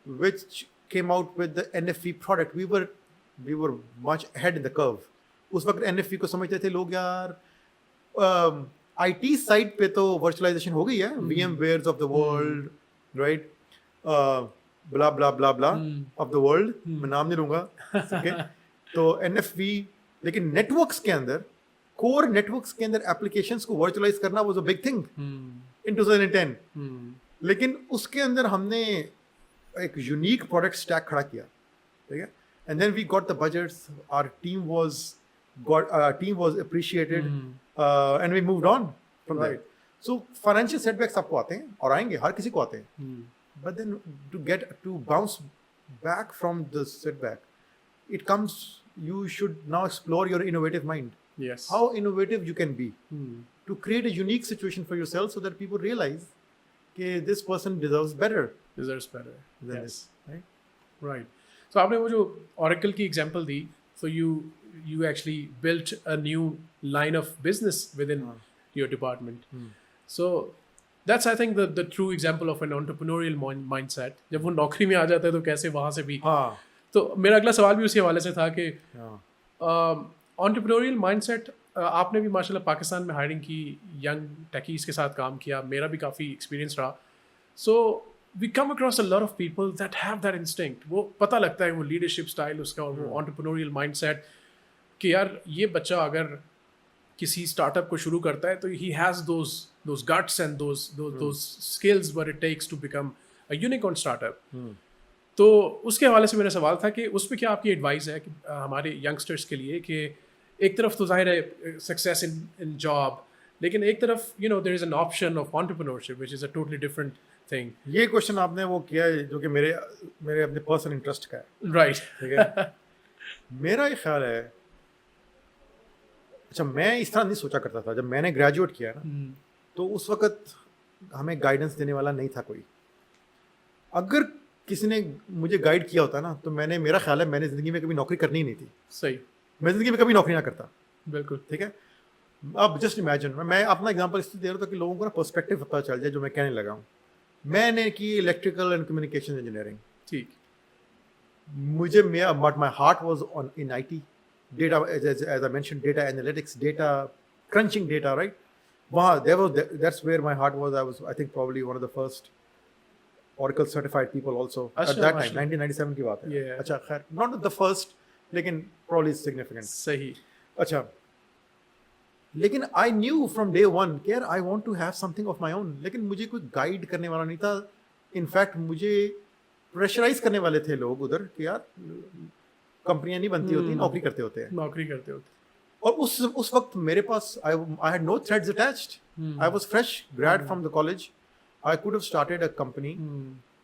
which came out with the NFV product. We were much ahead in the curve. उस वक्त NFV को समझते थे लोग यार, IT side पे तो virtualization हो गई है, VMwares of the world, right? Blah blah blah blah of the world. मैं नाम नहीं लूँगा, okay? तो NFV, लेकिन networks के अंदर, core networks के अंदर applications को virtualize करना was a big thing in 2010. लेकिन उसके अंदर हमने एक unique product stack खड़ा किया, ठीक है? And then we got the budgets. Our team was appreciated, and we moved on from Right. there. So financial setbacks आपको आते हैं और आएंगे, हर किसी को आते हैं. But then to bounce back from the setback, it comes. You should now explore your innovative mind. Yes. How innovative you can be to create a unique situation for yourself, so that people realize that this person deserves better Deserves better. than Yes. this, right? Right. So आपने वो जो Oracle की example the, so you actually built a new line of business within your department. So that's I think the true example of an entrepreneurial mindset. जब वो नौकरी में आ जाता है तो कैसे वहाँ से भी. हाँ. तो मेरा अगला सवाल भी उसी हवाले से था कि हाँ. entrepreneurial mindset, आपने भी माशाल्लाह पाकिस्तान में हायरिंग की, यंग टेकीज के साथ काम किया, मेरा भी काफ़ी एक्सपीरियंस रहा. So we come across a lot of people that have that instinct. वो पता लगता है वो लीडरशिप स्टाइल उसका और वो entrepreneurial mindset कि यार ये बच्चा अगर किसी स्टार्टअप को शुरू करता है तो he has those guts and those skills what it takes to become a unicorn startup. तो उसके हवाले से मेरा सवाल था कि उस पर क्या आपकी एडवाइस है कि हमारे यंगस्टर्स के लिए कि एक तरफ तो जाहिर है सक्सेस इन जॉब, लेकिन एक तरफ there is an option of entrepreneurship which is a totally different thing. ये क्वेश्चन आपने वो किया है जो कि मेरे अपने पर्सनल इंटरेस्ट का है, राइट. ठीक है? मेरा ये ख्याल है, अच्छा मैं इस तरह नहीं सोचा करता था. जब मैंने ग्रेजुएट किया ना, तो उस वक्त हमें गाइडेंस देने वाला नहीं था कोई. अगर किसी ने मुझे गाइड किया होता ना, तो मेरा ख्याल है मैंने ज़िंदगी में कभी नौकरी करनी ही नहीं थी. सही. मैं ज़िंदगी में कभी नौकरी ना करता. बिल्कुल. ठीक है. अब जस्ट इमेजिन, मैं अपना एग्जांपल इसलिए दे रहा था कि लोगों को ना पर्सपेक्टिव पता चल जाए जो मैं कहने लगा हूँ. मैंने की इलेक्ट्रिकल एंड कम्युनिकेशन इंजीनियरिंग. ठीक. मुझे but my heart was on in IT, data as I mention, data analytics, data crunching data, right? वहाँ that's where my heart was. I was, I think, probably one of the first Oracle certified people also at that time. 1997 की बात है. Yeah. अच्छा, खैर, not the first, लेकिन probably significant. सही. अच्छा, लेकिन I knew from day one कि यार I want to have something of my own. लेकिन मुझे कोई गाइड करने वाला नहीं था. इनफैक्ट मुझे प्रेशराइज करने वाले थे लोग उधर कि यार कंपनियां नहीं बनती होती, नौकरी करते होते हैं. नौकरी करते होते. और उस वक्त मेरे पास I had no threads attached. I was fresh grad from the college. I could have started a company.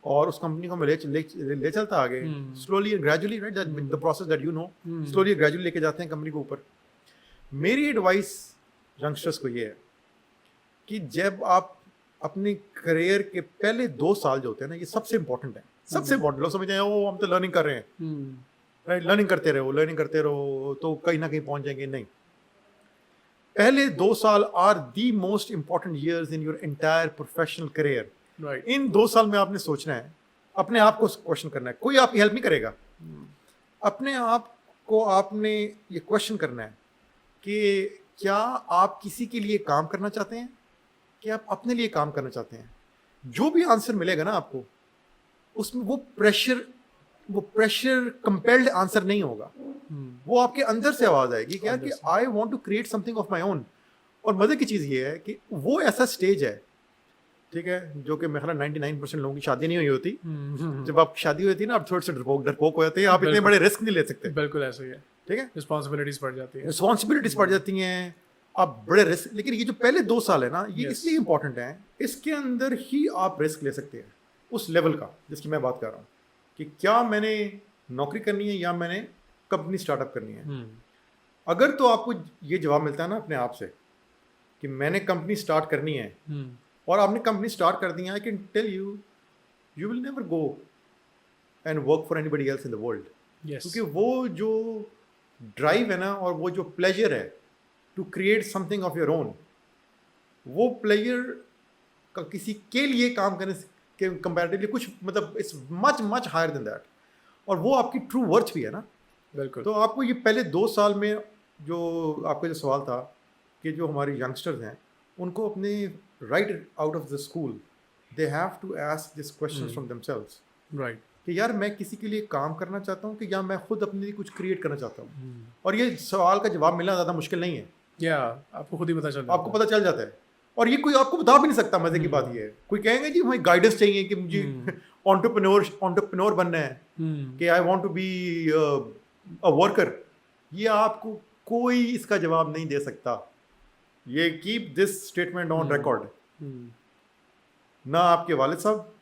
और उस कंपनी को मैं ले चलता आगे. Slowly and gradually, right? The process that you know. Slowly and gradually लेके जाते हैं कंपनी को ऊपर. मेरी एडवाइस यंगस्टर्स को ये है कि जब आप अपने करियर के पहले 2 साल जो होते हैं ना, ये सबसे इम्पोर्टेंट है. सबसे इम्पोर्टेंट. लोग समझते हैं वो हम तो लर्निंग कर रहे हैं, राइट? लर्निंग करते रहो तो कहीं ना कहीं पहुंच जाएंगे. नहीं, पहले 2 साल are the most important years in your entire professional career. Right. In 2 साल में आपने सोचना है, अपने आप को क्वेश्चन करना है. कोई आपकी हेल्प नहीं करेगा. अपने आप को आपने ये क्वेश्चन करना है कि क्या आप किसी के लिए काम करना चाहते हैं कि आप अपने लिए काम करना चाहते हैं. जो भी आंसर मिलेगा ना आपको, उसमें वो प्रेशर कंपेल्ड आंसर नहीं होगा. वो आपके अंदर से आवाज आएगी कि यार कि I want to create something of my own. और मजे की चीज ये है कि वो ऐसा स्टेज है, ठीक है, जो कि मेरे ख्याल 99% लोगों की शादी नहीं हुई होती. जब आप शादी हुई थी ना, आप थोड़े से डरपोक हो जाते हैं. आप इतने बड़े रिस्क नहीं ले सकते. बिल्कुल ऐसा ही है. ठीक है, रिस्पॉन्सिबिलिटीज बढ़ जाती है। रिस्पॉन्सिबिलिटीज पड़ जाती हैं, आप बड़े रिस्क, लेकिन ये जो पहले 2 साल है ना, ये Yes. इसलिए इंपॉर्टेंट है, इसके अंदर ही आप रिस्क ले सकते हैं उस लेवल का जिसकी मैं बात कर रहा हूँ, कि क्या मैंने नौकरी करनी है या मैंने कंपनी स्टार्टअप करनी है। अगर तो आपको ये जवाब मिलता है ना अपने आप से कि मैंने कंपनी स्टार्ट करनी है, और आपने कंपनी स्टार्ट कर दी है, I can tell you, you will never go and work for anybody else in the world. क्योंकि वो जो ड्राइव है ना, और वो जो प्लेजर है to create something of your own, वो प्लेजर का किसी के लिए काम करने के कंपैरेटिवली कुछ मतलब it's much much higher than that, और वो आपकी ट्रू वर्थ भी है ना। बिल्कुल। तो आपको ये पहले 2 साल में जो आपका जो सवाल था कि जो हमारे यंगस्टर्स हैं उनको अपने right out of the school they have to ask this question from themselves, right, कि यार मैं किसी के लिए काम करना चाहता हूँ कि या मैं खुद अपने लिए कुछ क्रिएट करना चाहता हूँ। और ये सवाल का जवाब मिलना ज़्यादा मुश्किल नहीं है, या आपको खुद ही पता चल जाता आपको पता चल जाता है, और ये कोई आपको बता भी नहीं सकता। मजे की बात ये है, कोई कहेंगे जी मुझे गाइडेंस चाहिए कि मुझे एंटरप्रेन्योर बनना है, कि I want to be a worker, ये आपको कोई इसका जवाब नहीं दे सकता। ये keep this statement on record, ना आपके वालिद साहब,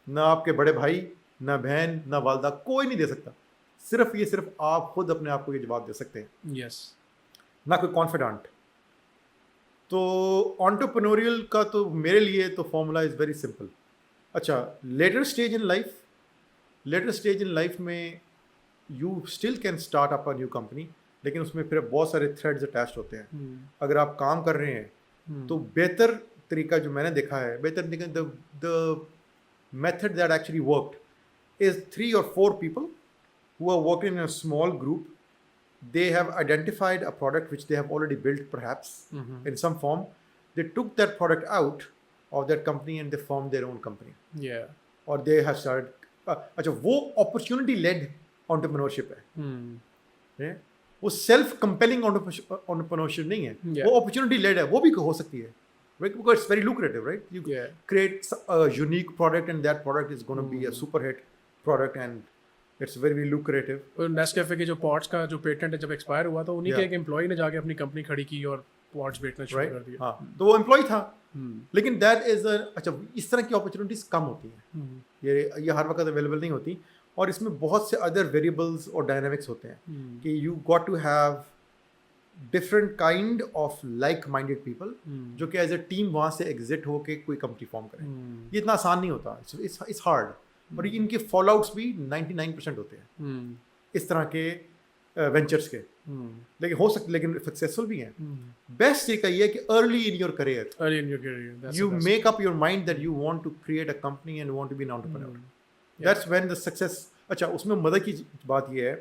ना आपके बड़े भाई, ना बहन, ना वालदा, कोई नहीं दे सकता। सिर्फ आप खुद अपने आप को ये जवाब दे सकते हैं। यस, ना कोई कॉन्फिडेंट। तो एंटरप्रेन्योरियल का तो मेरे लिए तो फॉर्मूला इज़ वेरी सिंपल। अच्छा, लेटर स्टेज इन लाइफ में you still can start up a new company, लेकिन उसमें फिर बहुत सारे थ्रेड्स अटैच्ड होते हैं। अगर आप काम कर रहे हैं तो बेहतर तरीका जो मैंने देखा है, the method that actually worked is 3 or 4 people who are working in a small group. They have identified a product which they have already built, perhaps in some form. They took that product out of that company and they formed their own company. या, Or they have started. अच्छा, वो opportunity led entrepreneurship है, वो self compelling entrepreneurship नहीं है, Yeah. वो opportunity led है, वो भी हो सकती है, right? Because it's very lucrative, right? You Yeah. create a unique product and that product is going to be a super hit product and it's very very lucrative. और Nescafe के जो pots का जो पेटेंट है जब expire हुआ तो उन्हीं के Yeah. एक एम्प्लॉय ने जाके अपनी कंपनी खड़ी की और पॉट्स बेचना शुरू Right? कर दिया। हाँ, तो वो एम्प्लॉय था, लेकिन दैट इज अच्छा, इस तरह की अपॉर्चुनिटीज कम होती हैं, ये हर वक्त अवेलेबल नहीं होती, और इसमें बहुत से अदर वेरिएबल्स और डायनामिक्स होते हैं कि you got to have different kind of like minded people जो कि एज ए टीम वहाँ से एग्जिट होके कोई कंपनी फॉर्म करें। ये इतना आसान नहीं होता, इट्स हार्ड, और इनके फॉल आउट्स भी 99% होते हैं इस तरह के वेंचर्स के, लेकिन हो सकते, लेकिन सक्सेसफुल भी हैं। बेस्ट तरीका ये है कि early in your career you make up your mind that you want to create a company and want to be an entrepreneur. That's when the success. अच्छा, उसमें मदद की बात ये है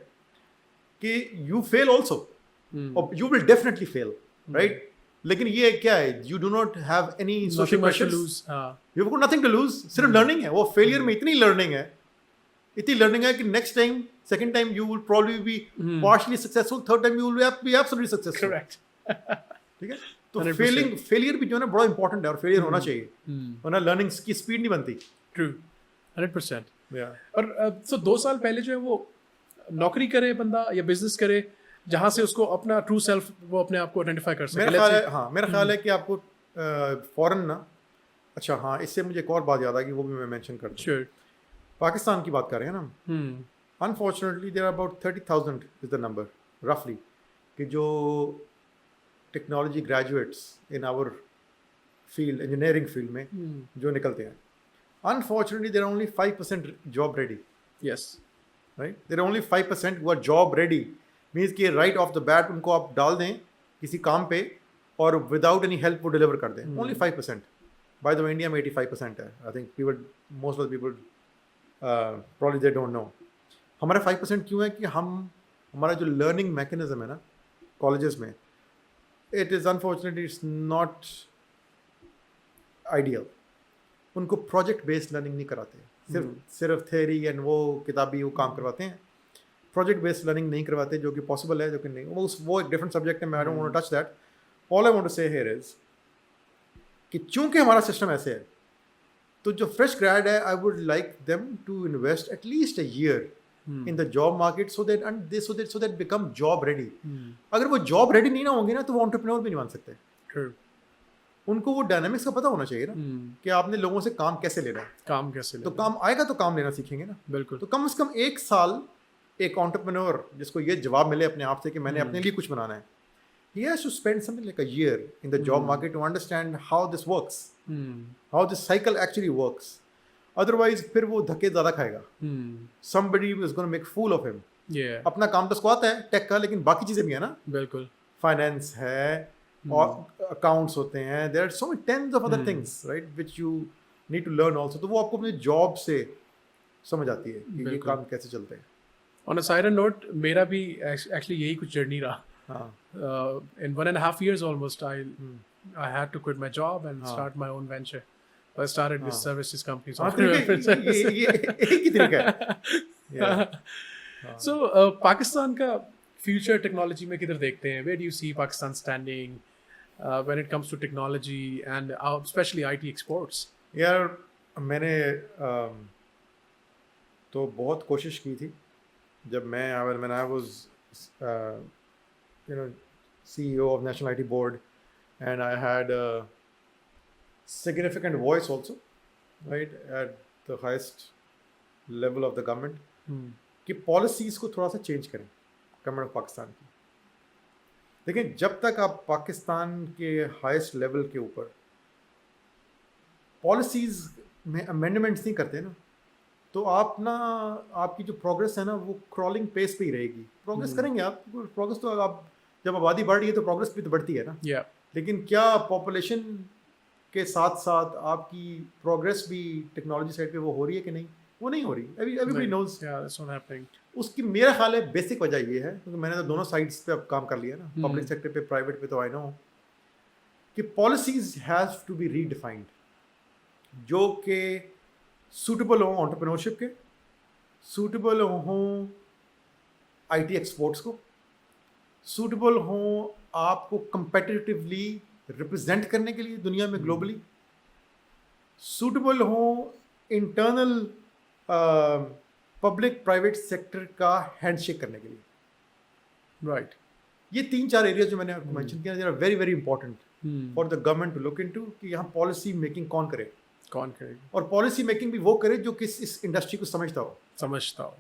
कि you fail also, or you will definitely fail, right? लेकिन ये क्या है, you do not have any social pressures. You've got nothing to lose. सिर्फ learning है, वो failure में इतनी learning है कि next time, second time you will probably be partially successful, third time you will be absolutely successful. Correct. ठीक है, तो फेलियर भी जो है ना बड़ा इंपॉर्टेंट है, और फेलियर होना चाहिए, वरना लर्निंग की स्पीड नहीं बनती। ट्रू, 100%। और तो 2 साल पहले जो है वो नौकरी करे बंदा या बिजनेस करे जहाँ से उसको अपना ट्रू सेल्फ वो अपने आप को आइडेंटिफाई कर सके। मेरा ख्याल है कि आपको फॉरेन ना, अच्छा हाँ, इससे मुझे एक और बात याद आ गई, वो भी मैं मेंशन कर दूं। Sure. पाकिस्तान की बात कर रहे हैं ना, unfortunately there are about 30,000 is the number रफली, कि जो technology graduates in our field, engineering field में जो निकलते हैं, unfortunately there are only 5% job ready. Yes, right, there are only 5% who are job ready, means कि राइट ऑफ द बैट उनको आप डाल दें किसी काम पे और विदाउट एनी हेल्प वो डिलीवर कर दें। Only 5%। By the way India में 85% है। I think people, most of the people probably they don't know. हमारा 5% क्यों है कि हमारा जो लर्निंग मैकेनिज्म है ना कॉलेजेस में, it is unfortunately it's not ideal. उनको प्रोजेक्ट बेस्ड लर्निंग नहीं कराते, सिर्फ थ्योरी एंड वो किताबी वो काम करवाते हैं, प्रोजेक्ट बेस्ड लर्निंग नहीं करवाते, जो कि पॉसिबल है, जो कि नहीं, वो एक डिफरेंट सब्जेक्ट है। मैं I don't want to touch that. All I want to say here is कि चूंकि हमारा सिस्टम ऐसे है, तो जो फ्रेश ग्रेड है, I would like them to invest at least a year in the job market so that become job ready. अगर वो job ready नहीं ना होंगे ना तो वो entrepreneur भी नहीं बन सकते. True. उनको वो डायनामिक्स का पता होना चाहिए ना कि आपने लोगों से काम कैसे लेना है. काम कैसे तो लेना काम आएगा तो काम लेना सीखेंगे ना. बिल्कुल. तो कम से कम एक साल एक entrepreneur जिसको ये जवाब मिले अपने आप से कि मैंने अपने लिए कुछ बनाना है, he has to spend something like a year in the job market to understand how this works, how this cycle actually works. Otherwise फिर वो धक्के ज़्यादा खाएगा. Somebody is going to make fool of him. Yeah. अपना काम तो उसको आता है टेक का, लेकिन बाकी चीज़ें भी है ना. बिल्कुल. फाइनेंस है और अकाउंट्स होते हैं. There are so many tens of other things, right, which you need to learn also. तो वो आपको अपने जॉब से समझ आती है कि ये काम कैसे चलते हैं. On a side note, मेरा भी actually यही कुछ जर्नी रहा. In 1.5 years almost, I had to quit my job and start my own venture. I started this services company. ये एक ही तरीका है. So पाकिस्तान का future technology में किधर देखते हैं? Where do you see Pakistan standing when it comes to technology and especially IT exports? यार मैंने तो बहुत कोशिश की थी जब मैं when I was CEO of National IT Board, and I had a significant voice also, right, at the highest level of the government, कि पॉलिसीज़ को थोड़ा सा चेंज करें गवर्नमेंट ऑफ पाकिस्तान की. लेकिन जब तक आप पाकिस्तान के हाईएस्ट लेवल के ऊपर पॉलिसीज़ में अमेंडमेंट्स नहीं करते ना, तो आप ना आपकी जो प्रोग्रेस है ना वो क्रॉलिंग पेस पे ही रहेगी. प्रोग्रेस करेंगे आप, प्रोग्रेस तो आप जब आबादी बढ़ रही है तो प्रोग्रेस भी तो बढ़ती है ना. लेकिन क्या पॉपुलेशन के साथ साथ आपकी प्रोग्रेस भी टेक्नोलॉजी साइड पे वो हो रही है कि नहीं? वो नहीं हो रही. Everybody knows. उसकी मेरा ख्याल है बेसिक वजह ये है, क्योंकि मैंने तो दोनों साइड्स पे अब काम कर लिया ना, पब्लिक सेक्टर पे, प्राइवेट पे, तो आई नो कि policies has to be redefined जो कि सूटेबल हों एंटरप्रेन्योरशिप के, सूटेबल हों आईटी एक्सपोर्ट्स को, सूटेबल हों आपको कंपेटिटिवली रिप्रेजेंट करने के लिए दुनिया में ग्लोबली, सूटेबल हों इंटरनल पब्लिक प्राइवेट सेक्टर का हैंडशेक करने के लिए. राइट. ये 3-4 एरिया जो मैंने आपको मेंशन किया, they are very very important for the government to look into कि यहाँ पॉलिसी मेकिंग कौन करे, और पॉलिसी मेकिंग भी वो करे जो किस इस इंडस्ट्री को समझता हो,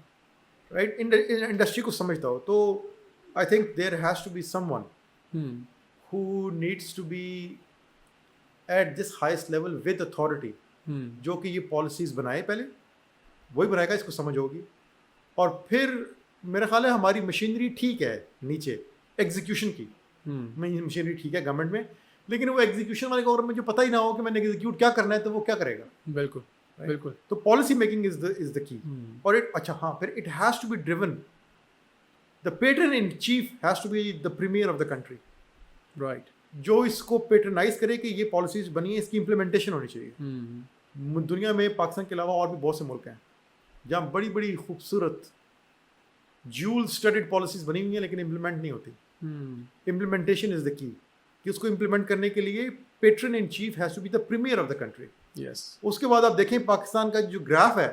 राइट, इंडस्ट्री को समझता हो. तो I think there has to be someone who needs to be at this highest level with authority, जो कि ये पॉलिसीज बनाए, पहले वही बनाएगा, इसको समझ होगी. और फिर मेरा ख्याल है हमारी मशीनरी ठीक है नीचे एग्जीक्यूशन की, मशीनरी ठीक है गवर्नमेंट में, लेकिन वो एग्जीक्यूशन वाले गवर्नमेंट में जो पता ही ना हो कि मैंने एग्जीक्यूट क्या करना है तो वो क्या करेगा. बिल्कुल. बिल्कुल. तो policy making is the key. और अच्छा हाँ, फिर it has to be driven, the patron in chief has to be the premier of the country, right, जो इसको पेट्रनाइज करे कि ये पॉलिसीज बनी है, इसकी इम्प्लीमेंटेशन होनी चाहिए. दुनिया में पाकिस्तान के अलावा और भी बहुत से मुल्क हैं जहाँ बड़ी बड़ी खूबसूरत ज्यूल स्टडीड पॉलिसीज बनी हुई हैं लेकिन इम्प्लीमेंट नहीं होती. इम्प्लीमेंटेशन इज द की, कि उसको इम्प्लीमेंट करने के लिए patron in chief has to be the premier of the country. उसके बाद आप देखें पाकिस्तान का जो ग्राफ है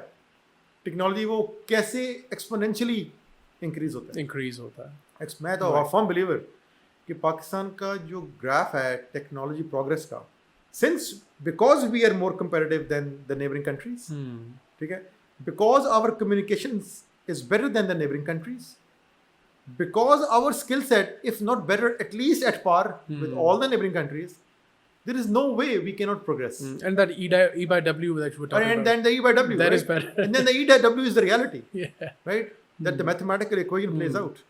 टेक्नोलॉजी, वो कैसे एक्सपोनेंशियली इंक्रीज होता है. मैं तो फर्म बिलीवर कि पाकिस्तान का जो ग्राफ है टेक्नोलॉजी प्रोग्रेस का, since because we are more comparative than the neighbouring countries, ठीक है, because our communications is better than the neighboring countries, because our skill set, if not better, at least at par with all the neighboring countries, there is no way we cannot progress. And that E by W that you were talking about. And then the E by W, that right? is better. And then the E by W is the reality, right? That the mathematical equation plays out.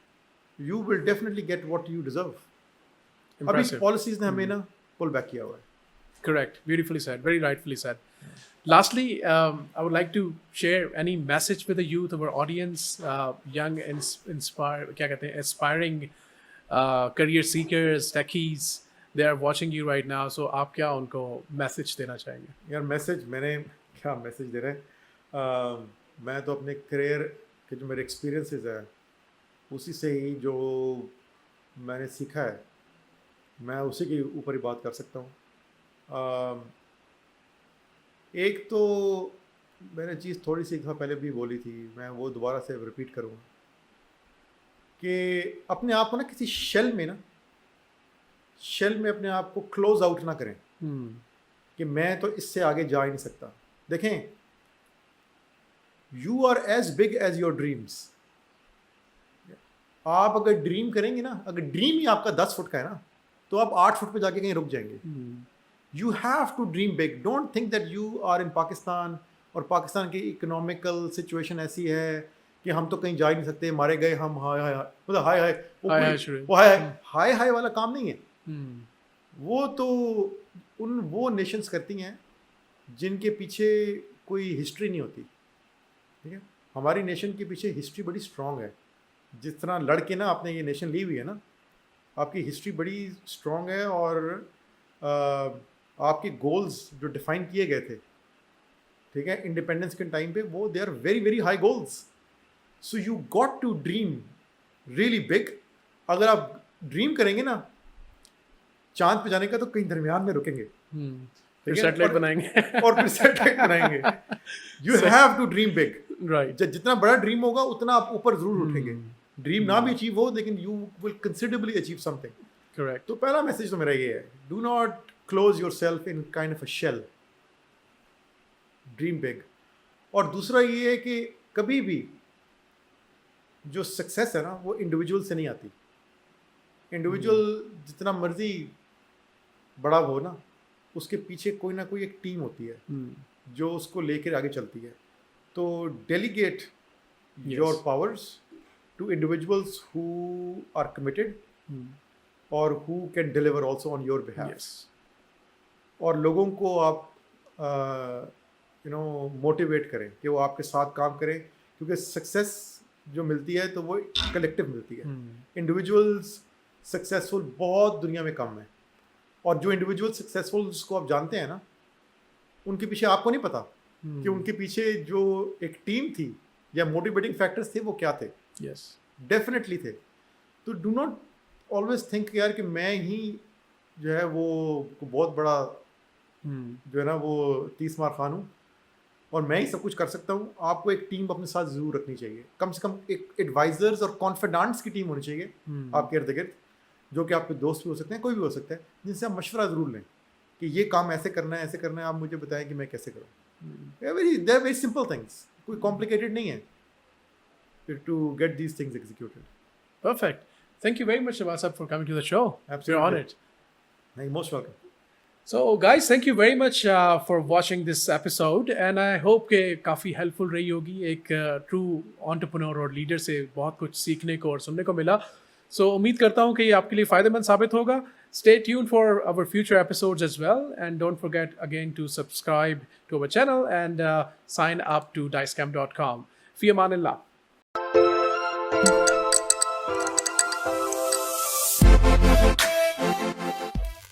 You will definitely get what you deserve. अभी policies ने हमें ना pull back किया हुआ है. Correct. Beautifully said. Very rightfully said. Lastly, I would like to share any message with the youth, our audience, young, aspiring career seekers, techies. They are watching you right now. So, आप क्या उनको message देना चाहेंगे? यार message मैंने क्या message दे रहे हैं, मैं तो अपने करियर के जो मेरे एक्सपीरियंसेस है उसी से ही जो मैंने सीखा है मैं उसी के ऊपर ही बात कर सकता हूँ. एक तो मैंने चीज़ थोड़ी सी एक दफ़ा पहले भी बोली थी, मैं वो दोबारा से रिपीट करूँगा कि अपने आप को ना किसी शेल में अपने आप को क्लोज आउट ना करें कि मैं तो इससे आगे जा ही नहीं सकता। देखें, you are as big as your dreams. आप अगर ड्रीम करेंगे ना, अगर ड्रीम ही आपका 10 फुट का है ना, तो आप 8 फुट पे जाके कहीं रुक जाएंगे। You have to dream big. Don't think that you are in Pakistan और पाकिस्तान की इकोनॉमिकल सिचुएशन ऐसी है कि हम तो कहीं जा ही नहीं सकते, मारे गए हम, हाय हाय हाय, मतलब हाय हाय, वो हाय हाय वाला काम नहीं है। वो तो वो नेशंस करती हैं जिनके पीछे कोई हिस्ट्री नहीं होती, ठीक है। हमारी नेशन के पीछे हिस्ट्री बड़ी स्ट्रांग है। जिस तरह लड़के ना आपने ये नेशन ली हुई है ना, आपकी हिस्ट्री बड़ी स्ट्रांग है और आपके गोल्स जो डिफाइन किए गए थे, ठीक है, इंडिपेंडेंस के टाइम पे, वो they are very very high goals. So you got to dream really big. अगर आप ड्रीम करेंगे ना चांद पे जाने का, तो कहीं दरमियान में रुकेंगे, फिर सैटेलाइट बनाएंगे और फिर सैटेलाइट बनाएंगे। You have to dream big, right. जितना बड़ा ड्रीम होगा उतना आप ऊपर जरूर उठेंगे। ड्रीम ना भी अचीव हो, लेकिन you will considerably achieve something. Correct. तो पहला मैसेज तो मेरा ये है, do not close yourself in kind of a shell, dream big. और दूसरा ये है कि कभी भी जो सक्सेस है ना, वो इंडिविजुअल से नहीं आती। इंडिविजुअल जितना मर्जी बड़ा हो ना, उसके पीछे कोई ना कोई एक टीम होती है जो उसको लेकर आगे चलती है। तो delegate your powers to individuals who are committed और who can deliver also on your behalf. और लोगों को आप मोटिवेट करें कि वो आपके साथ काम करें, क्योंकि सक्सेस जो मिलती है तो वो कलेक्टिव मिलती है। इंडिविजुअल्स सक्सेसफुल बहुत दुनिया में कम है, और जो इंडिविजुअल सक्सेसफुल जिसको आप जानते हैं ना, उनके पीछे आपको नहीं पता कि उनके पीछे जो एक टीम थी या मोटिवेटिंग फैक्टर्स थे वो क्या थे। डेफिनेटली थे। तो डू नॉट ऑलवेज थिंक यार कि मैं ही जो है वो बहुत बड़ा जो है ना वो 30 मार खान हूँ और मैं ही सब कुछ कर सकता हूँ। आपको एक टीम अपने साथ जरूर रखनी चाहिए, कम से कम एक एडवाइजर्स और कॉन्फिडेंट्स की टीम होनी चाहिए आपके इर्द गिर्द, जो कि आपके दोस्त भी हो सकते हैं, कोई भी हो सकता है, जिनसे आप मशवरा ज़रूर लें कि ये काम ऐसे करना है, ऐसे करना है, आप मुझे बताएं कि मैं कैसे करूँ। They are very simple things, कोई कॉम्प्लिकेटेड नहीं है to get these things executed. Perfect. Thank you very much, Shabahat, for coming to the show. Absolutely. We're on it. Most welcome. So guys, thank you very much for watching this episode, and I hope कि काफ़ी helpful रही होगी। एक true entrepreneur और leader से बहुत कुछ सीखने को और सुनने को मिला। So उम्मीद करता हूँ कि ये आपके लिए फ़ायदेमंद साबित होगा। Stay tuned for our future episodes as well, and don't forget again to subscribe to our channel and sign up to dicecamp.com. Fi aman Allah.